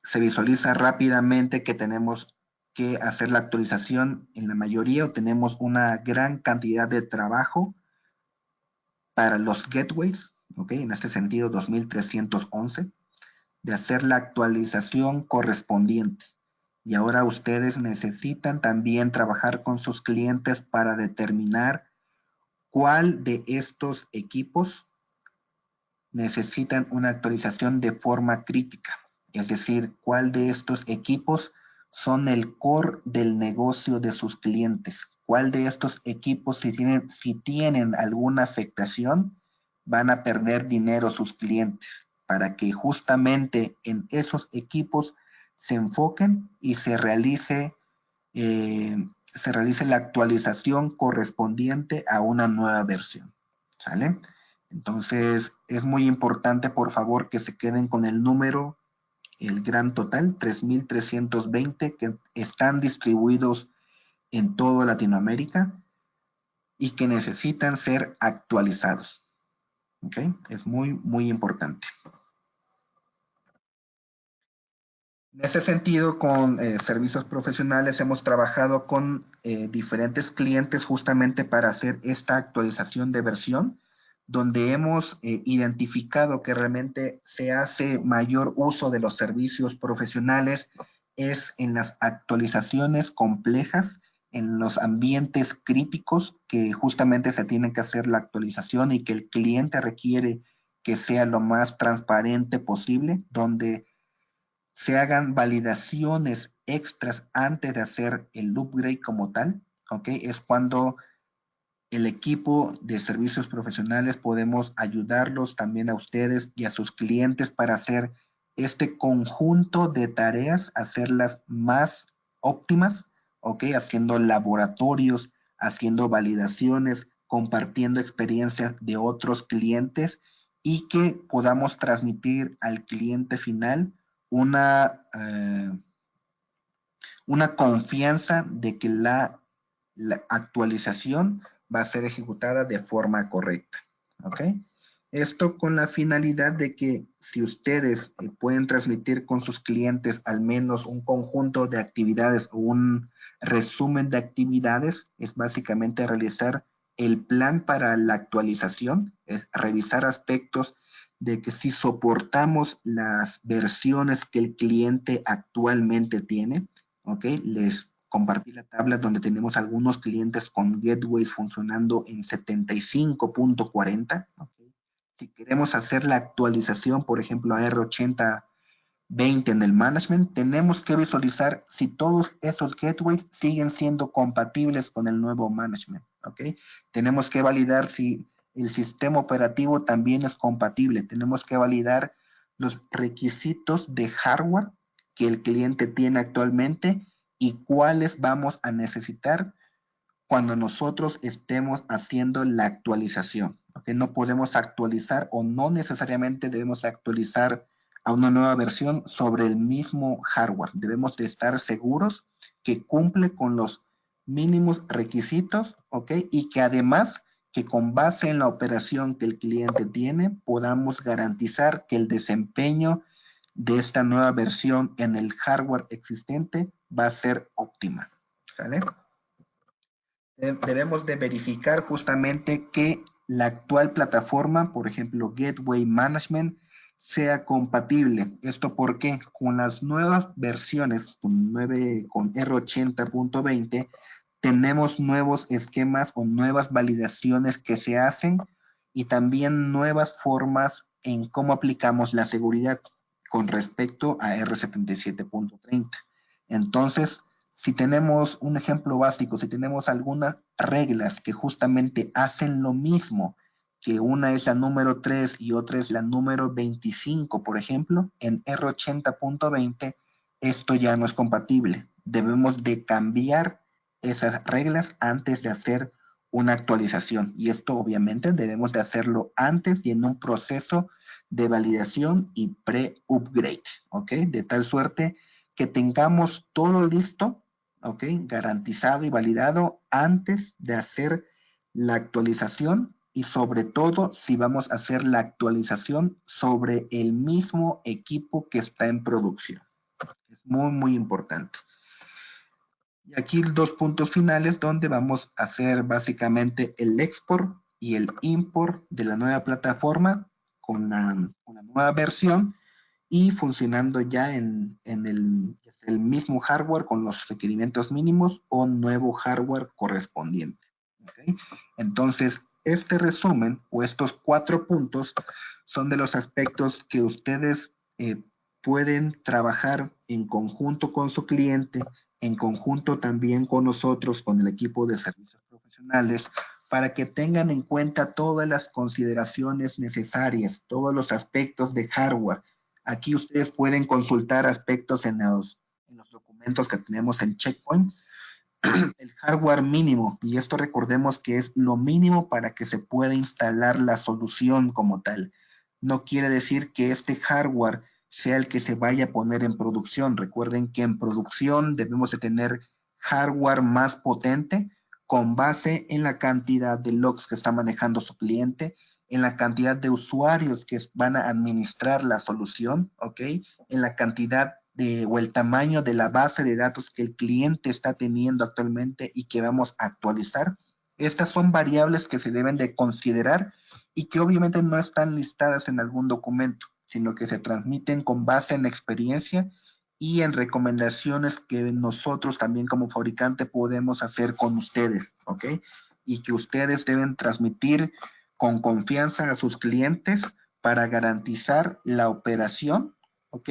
se visualiza rápidamente que tenemos que hacer la actualización en la mayoría o tenemos una gran cantidad de trabajo para los gateways, ¿ok? En este sentido, 2.311, de hacer la actualización correspondiente. Y ahora ustedes necesitan también trabajar con sus clientes para determinar cuál de estos equipos necesitan una actualización de forma crítica. Es decir, cuál de estos equipos son el core del negocio de sus clientes. Cuál de estos equipos, si tienen alguna afectación, van a perder dinero sus clientes, para que justamente en esos equipos se enfoquen y se realice la actualización correspondiente a una nueva versión. ¿Sale? Entonces, es muy importante, por favor, que se queden con el número, el gran total, 3.320, que están distribuidos en toda Latinoamérica y que necesitan ser actualizados. ¿Ok? Es muy, muy importante. En ese sentido, con servicios profesionales hemos trabajado con diferentes clientes justamente para hacer esta actualización de versión, donde hemos identificado que realmente se hace mayor uso de los servicios profesionales es en las actualizaciones complejas, en los ambientes críticos que justamente se tiene que hacer la actualización y que el cliente requiere que sea lo más transparente posible, donde se hagan validaciones extras antes de hacer el upgrade como tal, ¿ok? Es cuando el equipo de servicios profesionales podemos ayudarlos también a ustedes y a sus clientes para hacer este conjunto de tareas, hacerlas más óptimas, ¿ok? Haciendo laboratorios, haciendo validaciones, compartiendo experiencias de otros clientes y que podamos transmitir al cliente final una confianza de que la actualización va a ser ejecutada de forma correcta. ¿Ok? Esto con la finalidad de que si ustedes pueden transmitir con sus clientes al menos un conjunto de actividades o un resumen de actividades, es básicamente realizar el plan para la actualización, es revisar aspectos de que si soportamos las versiones que el cliente actualmente tiene, ¿ok? Les compartí la tabla donde tenemos algunos clientes con gateways funcionando en 75.40. ¿Okay? Si queremos hacer la actualización, por ejemplo, a R8020 en el management, tenemos que visualizar si todos esos gateways siguen siendo compatibles con el nuevo management. ¿Okay? Tenemos que validar si el sistema operativo también es compatible. Tenemos que validar los requisitos de hardware que el cliente tiene actualmente y cuáles vamos a necesitar cuando nosotros estemos haciendo la actualización. ¿Okay? No podemos actualizar o no necesariamente debemos actualizar a una nueva versión sobre el mismo hardware. Debemos de estar seguros que cumple con los mínimos requisitos, ¿ok? Y que además que con base en la operación que el cliente tiene, podamos garantizar que el desempeño de esta nueva versión en el hardware existente va a ser óptima. ¿Vale? Debemos de verificar justamente que la actual plataforma, por ejemplo, Gateway Management, sea compatible. ¿Esto por qué? Con las nuevas versiones, con R80.20, tenemos nuevos esquemas o nuevas validaciones que se hacen y también nuevas formas en cómo aplicamos la seguridad con respecto a R77.30. Entonces, si tenemos un ejemplo básico, si tenemos algunas reglas que justamente hacen lo mismo, que una es la número 3 y otra es la número 25, por ejemplo, en R80.20, esto ya no es compatible. Debemos de cambiar esas reglas antes de hacer una actualización. Y esto obviamente debemos de hacerlo antes y en un proceso de validación y pre-upgrade, ¿ok? De tal suerte que tengamos todo listo, ¿ok? Garantizado y validado antes de hacer la actualización y sobre todo si vamos a hacer la actualización sobre el mismo equipo que está en producción. Es muy, muy importante. Y aquí dos puntos finales donde vamos a hacer básicamente el export y el import de la nueva plataforma con una nueva versión y funcionando ya en el mismo hardware con los requerimientos mínimos o nuevo hardware correspondiente. ¿Okay? Entonces, este resumen o estos 4 puntos son de los aspectos que ustedes pueden trabajar en conjunto con su cliente, en conjunto también con nosotros, con el equipo de servicios profesionales, para que tengan en cuenta todas las consideraciones necesarias, todos los aspectos de hardware. Aquí ustedes pueden consultar aspectos en los documentos que tenemos en Checkpoint, el hardware mínimo, y esto recordemos que es lo mínimo para que se pueda instalar la solución como tal. No quiere decir que este hardware sea el que se vaya a poner en producción. Recuerden que en producción debemos de tener hardware más potente con base en la cantidad de logs que está manejando su cliente, en la cantidad de usuarios que van a administrar la solución, ¿ok? En la cantidad o el tamaño de la base de datos que el cliente está teniendo actualmente y que vamos a actualizar. Estas son variables que se deben de considerar y que obviamente no están listadas en algún documento, sino que se transmiten con base en experiencia y en recomendaciones que nosotros también como fabricante podemos hacer con ustedes, ¿ok? Y que ustedes deben transmitir con confianza a sus clientes para garantizar la operación, ¿ok?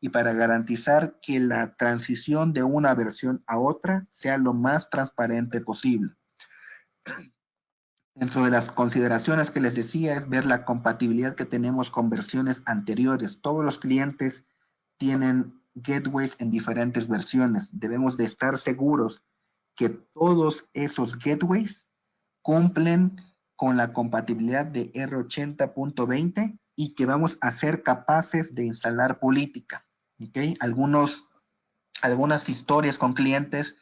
Y para garantizar que la transición de una versión a otra sea lo más transparente posible. Dentro de las consideraciones que les decía es ver la compatibilidad que tenemos con versiones anteriores. Todos los clientes tienen gateways en diferentes versiones. Debemos de estar seguros que todos esos gateways cumplen con la compatibilidad de R80.20 y que vamos a ser capaces de instalar política. ¿Okay? Algunas historias con clientes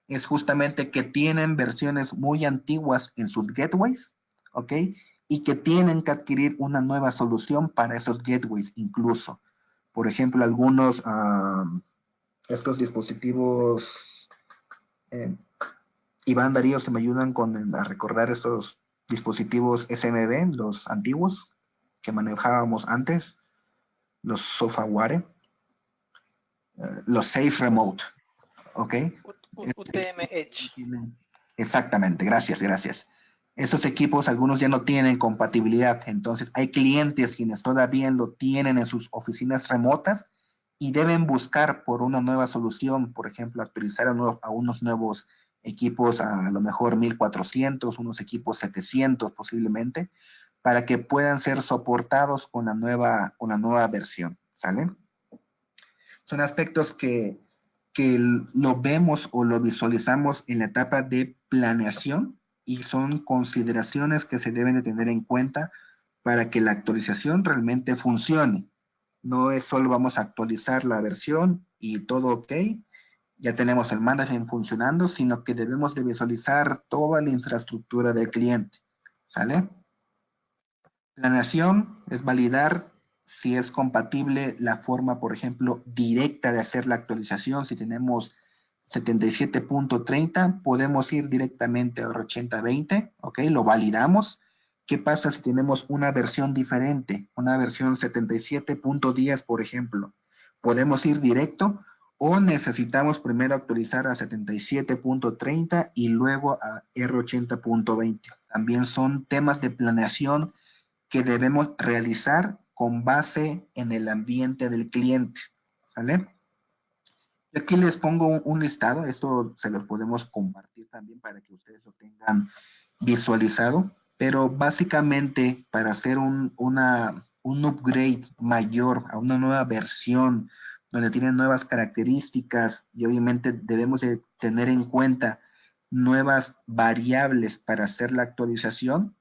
es justamente que tienen versiones muy antiguas en sus gateways, ¿ok? Y que tienen que adquirir una nueva solución para esos gateways incluso. Por ejemplo, algunos, estos dispositivos, Iván, Darío, se me ayudan a recordar estos dispositivos SMB, los antiguos que manejábamos antes, los SofaWare, los Safe Remote, ¿ok? UTM Edge. Exactamente, gracias, gracias. Estos equipos, algunos ya no tienen compatibilidad, entonces hay clientes quienes todavía lo tienen en sus oficinas remotas y deben buscar por una nueva solución, por ejemplo, actualizar a unos nuevos equipos a lo mejor 1400, unos equipos 700 posiblemente, para que puedan ser soportados con la nueva versión, ¿sale? Son aspectos que lo vemos o lo visualizamos en la etapa de planeación y son consideraciones que se deben de tener en cuenta para que la actualización realmente funcione. No es solo vamos a actualizar la versión y todo ok, ya tenemos el management funcionando, sino que debemos de visualizar toda la infraestructura del cliente. ¿Sale? Planeación es validar si es compatible la forma, por ejemplo, directa de hacer la actualización. Si tenemos 77.30, podemos ir directamente a 8020, ¿ok? Lo validamos. ¿Qué pasa si tenemos una versión diferente? Una versión 77.10, por ejemplo. ¿Podemos ir directo o necesitamos primero actualizar a 77.30 y luego a R80.20? También son temas de planeación que debemos realizar con base en el ambiente del cliente, ¿vale? Yo aquí les pongo un listado, esto se los podemos compartir también para que ustedes lo tengan visualizado, pero básicamente para hacer un upgrade mayor a una nueva versión donde tienen nuevas características y obviamente debemos de tener en cuenta nuevas variables para hacer la actualización,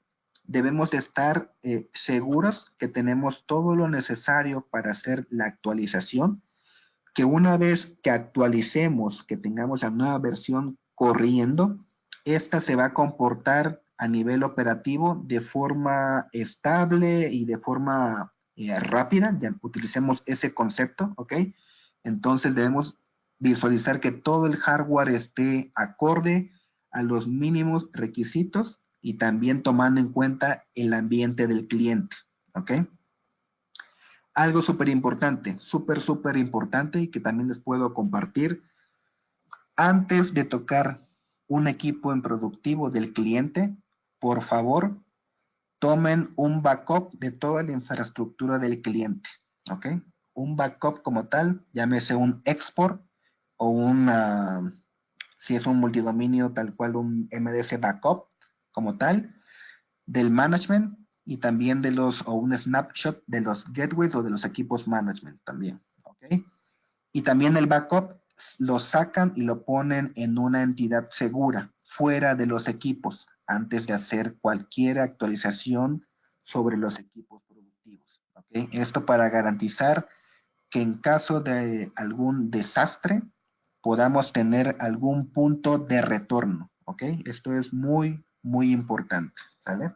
debemos de estar seguros que tenemos todo lo necesario para hacer la actualización, que una vez que actualicemos, que tengamos la nueva versión corriendo, esta se va a comportar a nivel operativo de forma estable y de forma rápida. Ya utilicemos ese concepto, ¿ok? Entonces debemos visualizar que todo el hardware esté acorde a los mínimos requisitos y también tomando en cuenta el ambiente del cliente, ¿ok? Algo súper importante, súper importante y que también les puedo compartir. Antes de tocar un equipo en productivo del cliente, por favor, tomen un backup de toda la infraestructura del cliente, ¿ok? Un backup como tal, llámese un export o si es un multidominio, tal cual un MDS backup como tal, del management y también o un snapshot de los gateways o de los equipos management también, ¿ok? Y también el backup lo sacan y lo ponen en una entidad segura, fuera de los equipos, antes de hacer cualquier actualización sobre los equipos productivos, ¿ok? Esto para garantizar que en caso de algún desastre podamos tener algún punto de retorno, ¿ok? Esto es muy importante, ¿sale?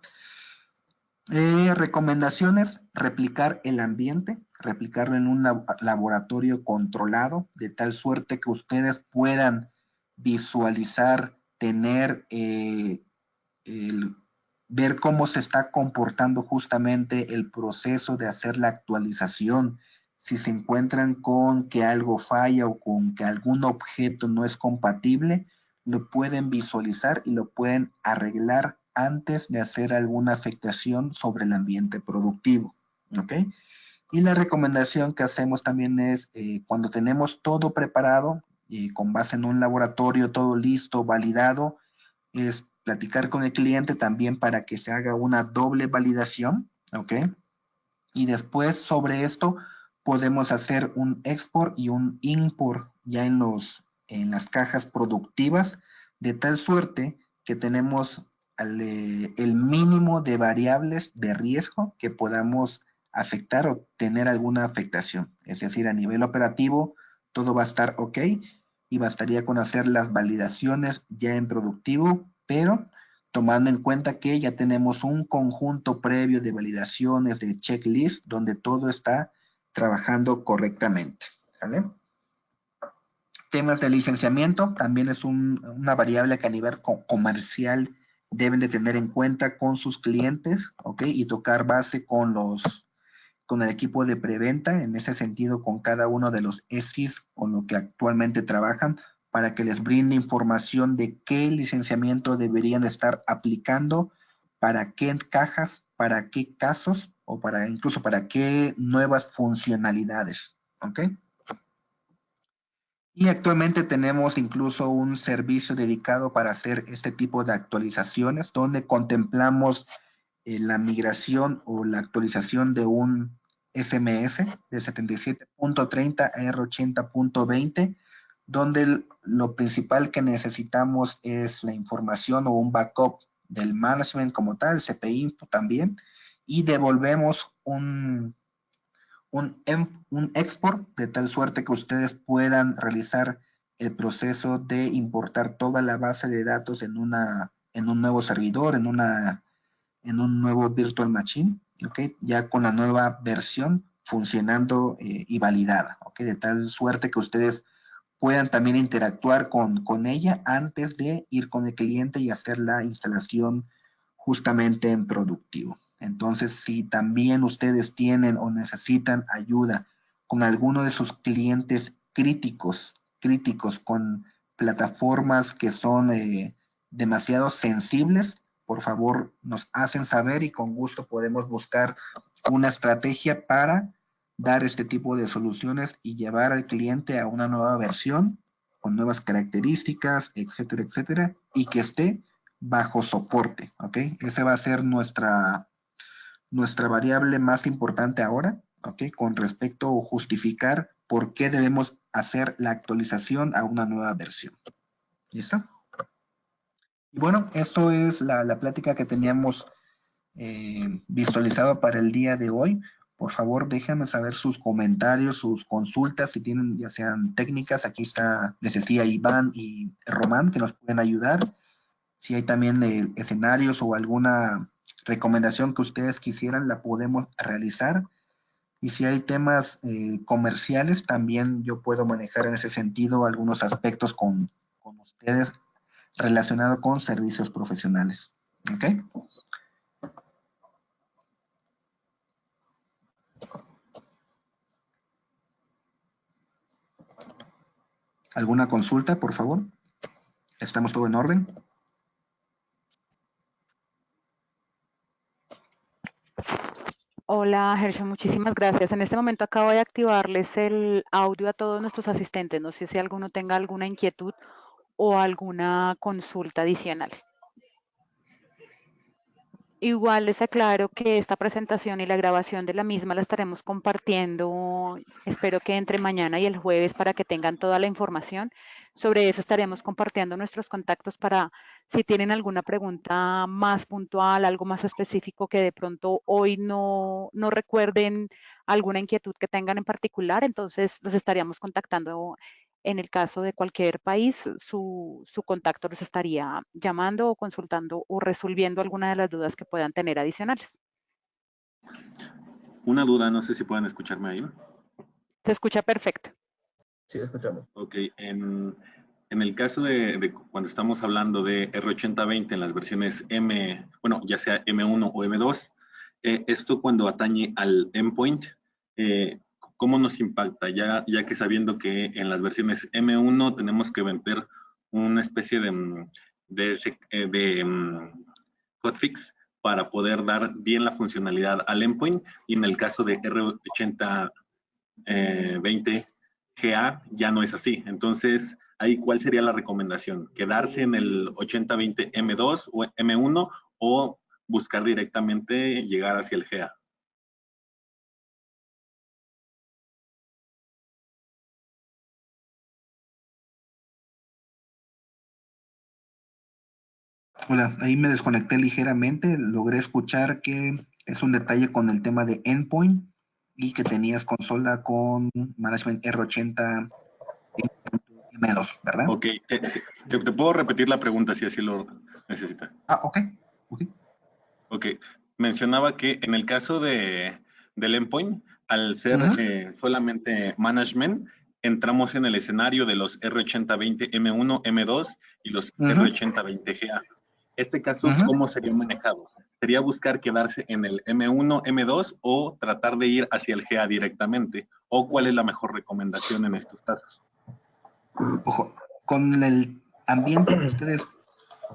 Recomendaciones, replicar el ambiente, replicarlo en un laboratorio controlado, de tal suerte que ustedes puedan visualizar, tener, ver cómo se está comportando justamente el proceso de hacer la actualización. Si se encuentran con que algo falla o con que algún objeto no es compatible, lo pueden visualizar y lo pueden arreglar antes de hacer alguna afectación sobre el ambiente productivo, ¿ok? Y la recomendación que hacemos también es cuando tenemos todo preparado y con base en un laboratorio, todo listo, validado, es platicar con el cliente también para que se haga una doble validación, ¿ok? Y después sobre esto podemos hacer un export y un import ya en las cajas productivas, de tal suerte que tenemos el mínimo de variables de riesgo que podamos afectar o tener alguna afectación. Es decir, a nivel operativo, todo va a estar ok y bastaría con hacer las validaciones ya en productivo, pero tomando en cuenta que ya tenemos un conjunto previo de validaciones, de checklist, donde todo está trabajando correctamente, ¿vale? Temas de licenciamiento también es una variable que a nivel comercial deben de tener en cuenta con sus clientes, ¿ok? Y tocar base con el equipo de preventa, en ese sentido con cada uno de los ESIs con lo que actualmente trabajan, para que les brinde información de qué licenciamiento deberían estar aplicando, para qué cajas, para qué casos o incluso para qué nuevas funcionalidades, ¿ok? Y actualmente tenemos incluso un servicio dedicado para hacer este tipo de actualizaciones, donde contemplamos la migración o la actualización de un SMS de 77.30 a R80.20, donde lo principal que necesitamos es la información o un backup del management como tal, CPI también, y devolvemos un export de tal suerte que ustedes puedan realizar el proceso de importar toda la base de datos en un nuevo servidor, en un nuevo virtual machine, ¿ok? Ya con la nueva versión funcionando y validada, ¿ok? De tal suerte que ustedes puedan también interactuar con ella antes de ir con el cliente y hacer la instalación justamente en productivo. Entonces, si también ustedes tienen o necesitan ayuda con alguno de sus clientes críticos con plataformas que son demasiado sensibles, por favor nos hacen saber y con gusto podemos buscar una estrategia para dar este tipo de soluciones y llevar al cliente a una nueva versión con nuevas características, etcétera, y que esté bajo soporte, ¿ok? Esa va a ser nuestra variable más importante ahora, ¿ok? Con respecto a justificar por qué debemos hacer la actualización a una nueva versión. ¿Listo? Y bueno, esto es la plática que teníamos visualizado para el día de hoy. por favor, déjenme saber sus comentarios, sus consultas, si tienen ya sean técnicas. Aquí está, les decía, Iván y Román, que nos pueden ayudar. Si hay también escenarios o alguna recomendación que ustedes quisieran, la podemos realizar. Y si hay temas comerciales, también yo puedo manejar en ese sentido algunos aspectos con ustedes relacionados con servicios profesionales. ¿Ok? ¿Alguna consulta, por favor? ¿Estamos todo en orden? Hola, Gershon, muchísimas gracias. En este momento acabo de activarles el audio a todos nuestros asistentes. No sé si alguno tenga alguna inquietud o alguna consulta adicional. Igual les aclaro que esta presentación y la grabación de la misma la estaremos compartiendo, espero que entre mañana y el jueves para que tengan toda la información. Sobre eso estaremos compartiendo nuestros contactos para si tienen alguna pregunta más puntual, algo más específico que de pronto hoy no recuerden alguna inquietud que tengan en particular, entonces los estaríamos contactando. En el caso de cualquier país, su contacto los estaría llamando o consultando o resolviendo alguna de las dudas que puedan tener adicionales. Una duda, no sé si pueden escucharme ahí. Se escucha perfecto. Sí, escuchamos. Ok, en el caso de cuando estamos hablando de R8020 en las versiones M, bueno, ya sea M1 o M2, esto cuando atañe al endpoint, ¿cómo nos impacta? Ya que sabiendo que en las versiones M1 tenemos que meter una especie de hotfix para poder dar bien la funcionalidad al endpoint, y en el caso de R8020 GA ya no es así. Entonces, ahí, ¿cuál sería la recomendación? ¿Quedarse en el 8020 M2 o M1 o buscar directamente llegar hacia el GA? Hola, ahí me desconecté ligeramente. Logré escuchar que es un detalle con el tema de endpoint y que tenías consola con Management R80 M2, ¿verdad? Ok, te puedo repetir la pregunta si así lo necesitas. Ok. Ok, mencionaba que en el caso del endpoint, al ser solamente management, entramos en el escenario de los R8020 M1, M2 y los R8020 GA. Este caso, ¿cómo sería manejado? ¿Sería buscar quedarse en el M1, M2 o tratar de ir hacia el GA directamente? ¿O cuál es la mejor recomendación en estos casos? Ojo, con el ambiente que ustedes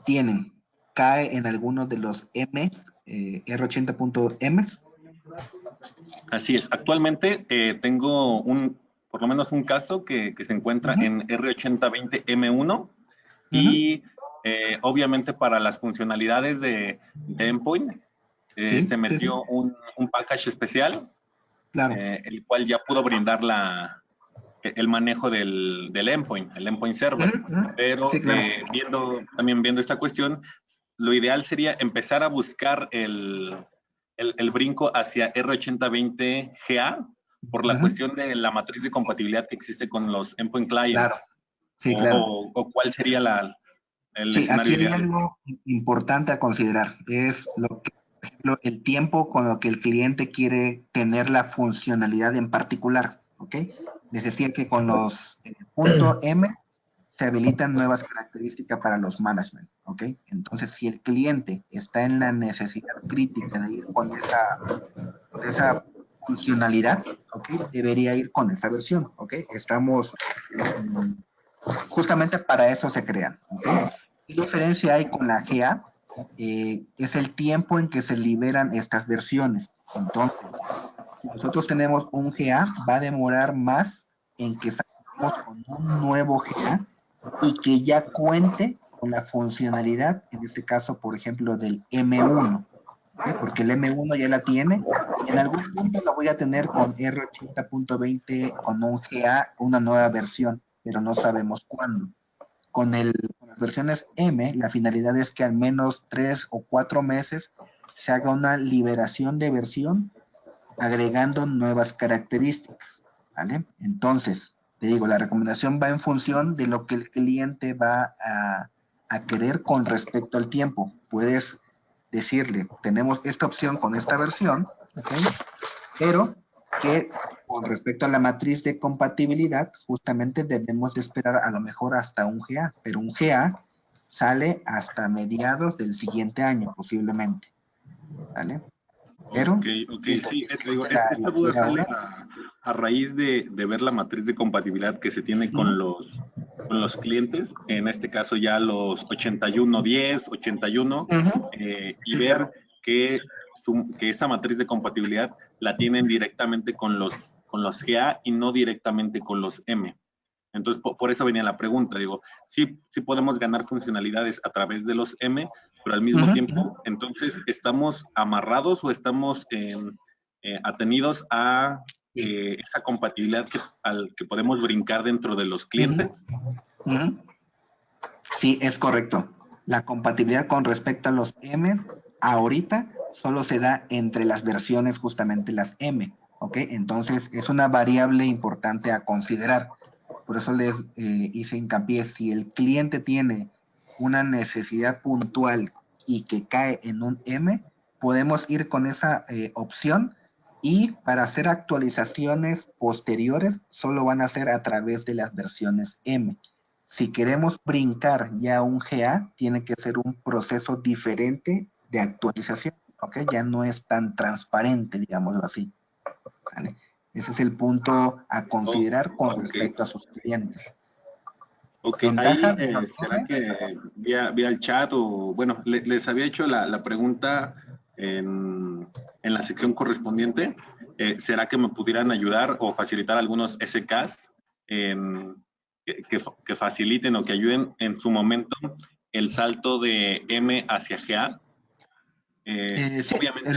tienen, ¿cae en alguno de los M's, R80.M's? Así es. Actualmente tengo por lo menos un caso que se encuentra en R8020M1 y obviamente para las funcionalidades de endpoint se metió un package especial, claro. El cual ya pudo brindar el manejo del endpoint, el endpoint server. Pero sí, claro. viendo esta cuestión, lo ideal sería empezar a buscar el brinco hacia R8020 GA por la cuestión de la matriz de compatibilidad que existe con los endpoint clients. Claro. Sí, claro. O cuál sería el sí, escenario aquí hay ideal. algo importante a considerar. Es por ejemplo, el tiempo con lo que el cliente quiere tener la funcionalidad en particular. ¿Ok? Les decía que con los .m se habilitan nuevas características para los management. ¿Ok? Entonces, si el cliente está en la necesidad crítica de ir con esa funcionalidad, ¿ok? Debería ir con esa versión. ¿Ok? Estamos... justamente para eso se crean. ¿Okay? ¿Qué diferencia hay con la GA? Es el tiempo en que se liberan estas versiones. Entonces, si nosotros tenemos un GA, va a demorar más en que salgamos con un nuevo GA y que ya cuente con la funcionalidad, en este caso, por ejemplo, del M1. ¿Okay? Porque el M1 ya la tiene. En algún punto la voy a tener con R80.20 con un GA, una nueva versión, pero no sabemos cuándo. Con las versiones M, la finalidad es que al menos 3 o 4 meses se haga una liberación de versión agregando nuevas características, ¿vale? Entonces, te digo, la recomendación va en función de lo que el cliente va a querer con respecto al tiempo. Puedes decirle, tenemos esta opción con esta versión, ¿ok? Pero que con respecto a la matriz de compatibilidad, justamente debemos de esperar a lo mejor hasta un GA, pero un GA sale hasta mediados del siguiente año, posiblemente, ¿vale? Pero, Ok, listo, sí, si el digo, cliente la esta duda quiere sale ahora. a raíz de ver la matriz de compatibilidad que se tiene con los clientes, en este caso ya los 8110, 81, y Sí, ver claro. que esa matriz de compatibilidad la tienen directamente con los GA y no directamente con los M. Entonces, por eso venía la pregunta, digo, sí podemos ganar funcionalidades a través de los M, pero al mismo tiempo, entonces, ¿estamos amarrados o estamos atenidos a esa compatibilidad al que podemos brincar dentro de los clientes? Sí, es correcto. La compatibilidad con respecto a los M, ahorita solo se da entre las versiones justamente las M, ¿ok? Entonces, es una variable importante a considerar. Por eso les hice hincapié, si el cliente tiene una necesidad puntual y que cae en un M, podemos ir con esa opción y para hacer actualizaciones posteriores solo van a ser a través de las versiones M. Si queremos brincar ya a un GA, tiene que ser un proceso diferente de actualización, ¿ok? Ya no es tan transparente, digámoslo así, ¿vale? Ese es el punto a considerar con respecto a sus clientes. Ok, Ventaja ahí de los será M, que vía el chat o, bueno, les había hecho la pregunta en la sección correspondiente. ¿Será que me pudieran ayudar o facilitar algunos SKs que faciliten o que ayuden en su momento el salto de M hacia GA? sí, Obviamente,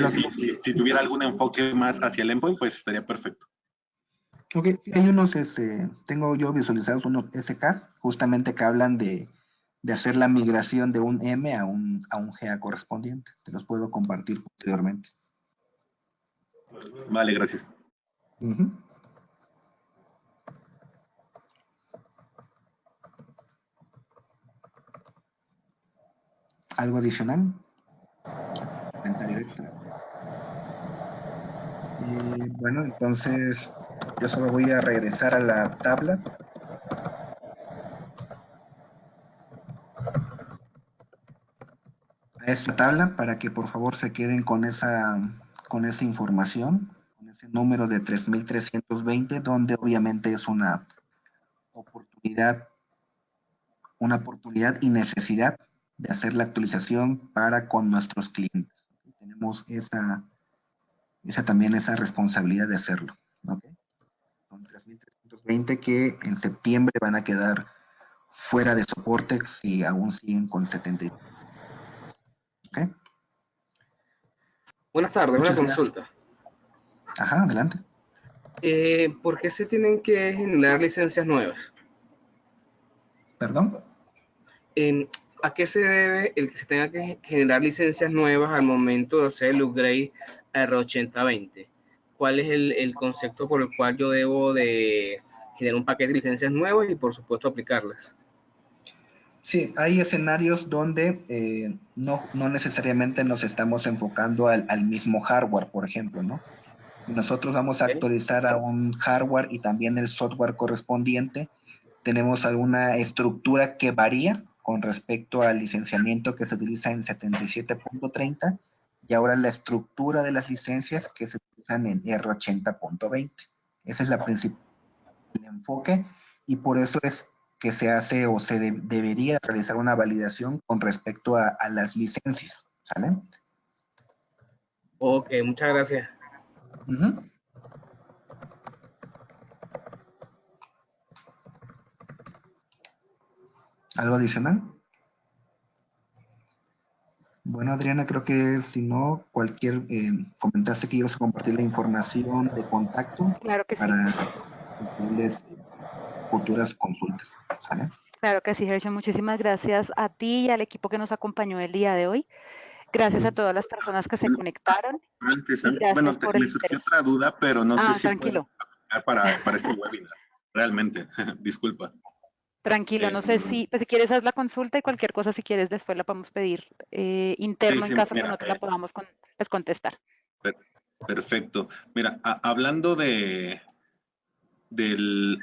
si tuviera algún enfoque más hacia el endpoint, pues estaría perfecto. ok, sí, hay unos, tengo yo visualizados unos SKs justamente que hablan de hacer la migración de un M a un GA correspondiente. Te los puedo compartir posteriormente. Vale, gracias. ¿Algo adicional? ¿Comentario extra? Bueno, entonces yo solo voy a regresar a la tabla. A esta tabla para que por favor se queden con esa información, con ese número de 3320, donde obviamente es una oportunidad y necesidad de hacer la actualización para con nuestros clientes. Tenemos también esa responsabilidad de hacerlo, ¿ok? Son 3320 que en septiembre van a quedar fuera de soporte si aún siguen con 70. ¿Ok? Buenas tardes, Muchas una gracias. consulta. Ajá, adelante. ¿Por qué se tienen que generar licencias nuevas? ¿Perdón? ¿A qué se debe el que se tenga que generar licencias nuevas al momento de hacer el upgrade a R8020? ¿Cuál es el concepto por el cual yo debo de generar un paquete de licencias nuevas y por supuesto aplicarlas? Sí, hay escenarios donde no necesariamente nos estamos enfocando al mismo hardware, por ejemplo, ¿no? Nosotros vamos a actualizar a un hardware y también el software correspondiente. Tenemos alguna estructura que varía con respecto al licenciamiento que se utiliza en 77.30 y ahora la estructura de las licencias que se utilizan en R80.20. Ese es la principal enfoque y por eso es que se hace o se debería realizar una validación con respecto a las licencias, ¿sale? Ok, muchas gracias. ¿Algo adicional? Bueno, Adriana, creo que si no, comentaste que ibas a compartir la información de contacto Claro que sí. para posibles futuras consultas, ¿sale? Claro que sí, Gerson. Muchísimas gracias a ti y al equipo que nos acompañó el día de hoy. Gracias a todas las personas que se conectaron. Antes, Y gracias bueno, por el me surgió interés. otra duda, pero no sé si puedo Tranquilo, aplicar para este webinar. Realmente, disculpa. tranquilo. No sé si, pues si quieres haz la consulta y cualquier cosa, si quieres, después la podemos pedir interno en sí, caso que mira, no te la podamos pues, contestar. Perfecto. Mira, hablando del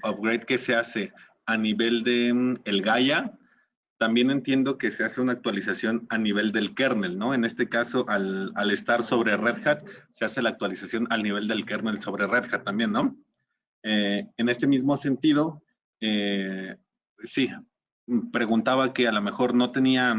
upgrade que se hace a nivel de el Gaia, también entiendo que se hace una actualización a nivel del kernel, ¿no? En este caso, al estar sobre Red Hat, se hace la actualización al nivel del kernel sobre Red Hat también, ¿no? En este mismo sentido, sí, preguntaba que a lo mejor no tenía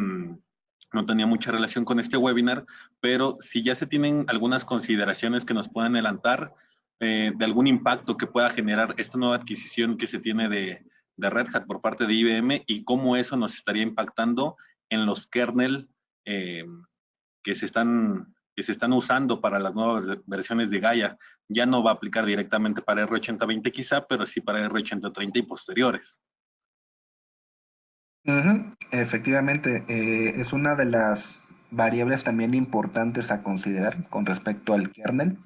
mucha relación con este webinar, pero si ya se tienen algunas consideraciones que nos puedan adelantar de algún impacto que pueda generar esta nueva adquisición que se tiene de Red Hat por parte de IBM y cómo eso nos estaría impactando en los kernel que se están usando para las nuevas versiones de Gaia. Ya no va a aplicar directamente para R8020 quizá, pero sí para R8030 y posteriores. Efectivamente, es una de las variables también importantes a considerar con respecto al kernel.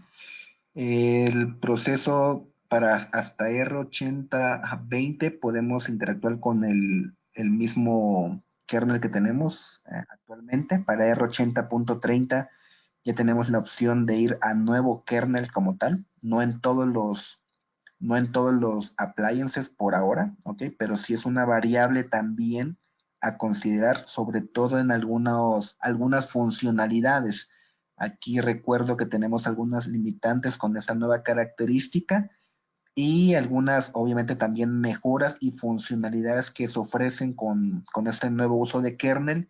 El proceso para hasta R8020 podemos interactuar con el mismo kernel que tenemos actualmente. Para R80.30 ya tenemos la opción de ir a nuevo kernel como tal, no en todos los appliances por ahora, ¿ok? Pero sí es una variable también a considerar, sobre todo en algunas funcionalidades. Aquí recuerdo que tenemos algunas limitantes con esta nueva característica y algunas, obviamente, también mejoras y funcionalidades que se ofrecen con este nuevo uso de kernel,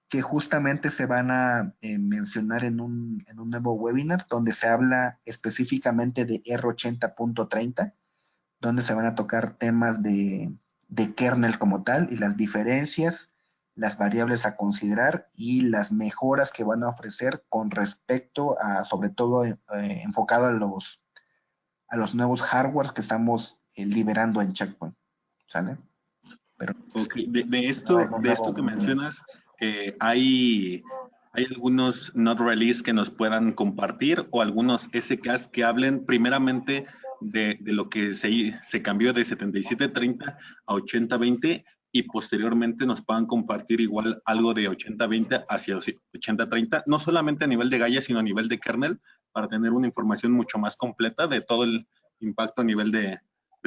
que justamente se van a mencionar en un nuevo webinar donde se habla específicamente de R80.30, donde se van a tocar temas de kernel como tal y las diferencias, las variables a considerar y las mejoras que van a ofrecer con respecto a, sobre todo, enfocado a los nuevos hardware que estamos liberando en Checkpoint. ¿Sale? Pero, Okay. De esto que mencionas, ¿hay algunos not release que nos puedan compartir o algunos SKs que hablen primeramente de lo que se cambió de 7730 a 8020 y posteriormente nos puedan compartir igual algo de 8020 hacia 8030, no solamente a nivel de Gaia, sino a nivel de kernel, para tener una información mucho más completa de todo el impacto a nivel de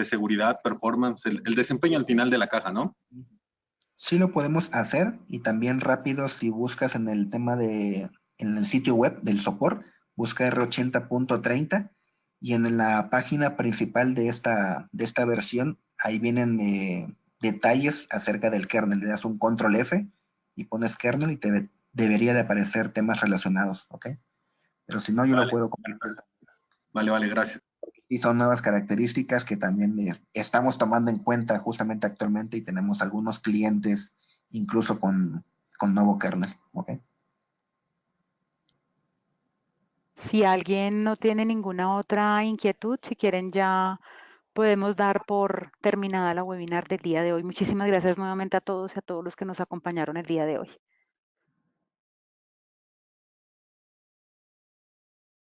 seguridad, performance, el desempeño al final de la caja, ¿no? Sí lo podemos hacer y también rápido si buscas en el tema en el sitio web del soporte, busca R80.30 y en la página principal de esta versión, ahí vienen detalles acerca del kernel. Le das un control F y pones kernel y te debería de aparecer temas relacionados, ¿ok? Pero si no, yo lo puedo comentar. Vale, gracias. Y son nuevas características que también estamos tomando en cuenta justamente actualmente y tenemos algunos clientes incluso con nuevo kernel. ¿Okay? Si alguien no tiene ninguna otra inquietud, si quieren ya podemos dar por terminada la webinar del día de hoy. Muchísimas gracias nuevamente a todos y a todos los que nos acompañaron el día de hoy.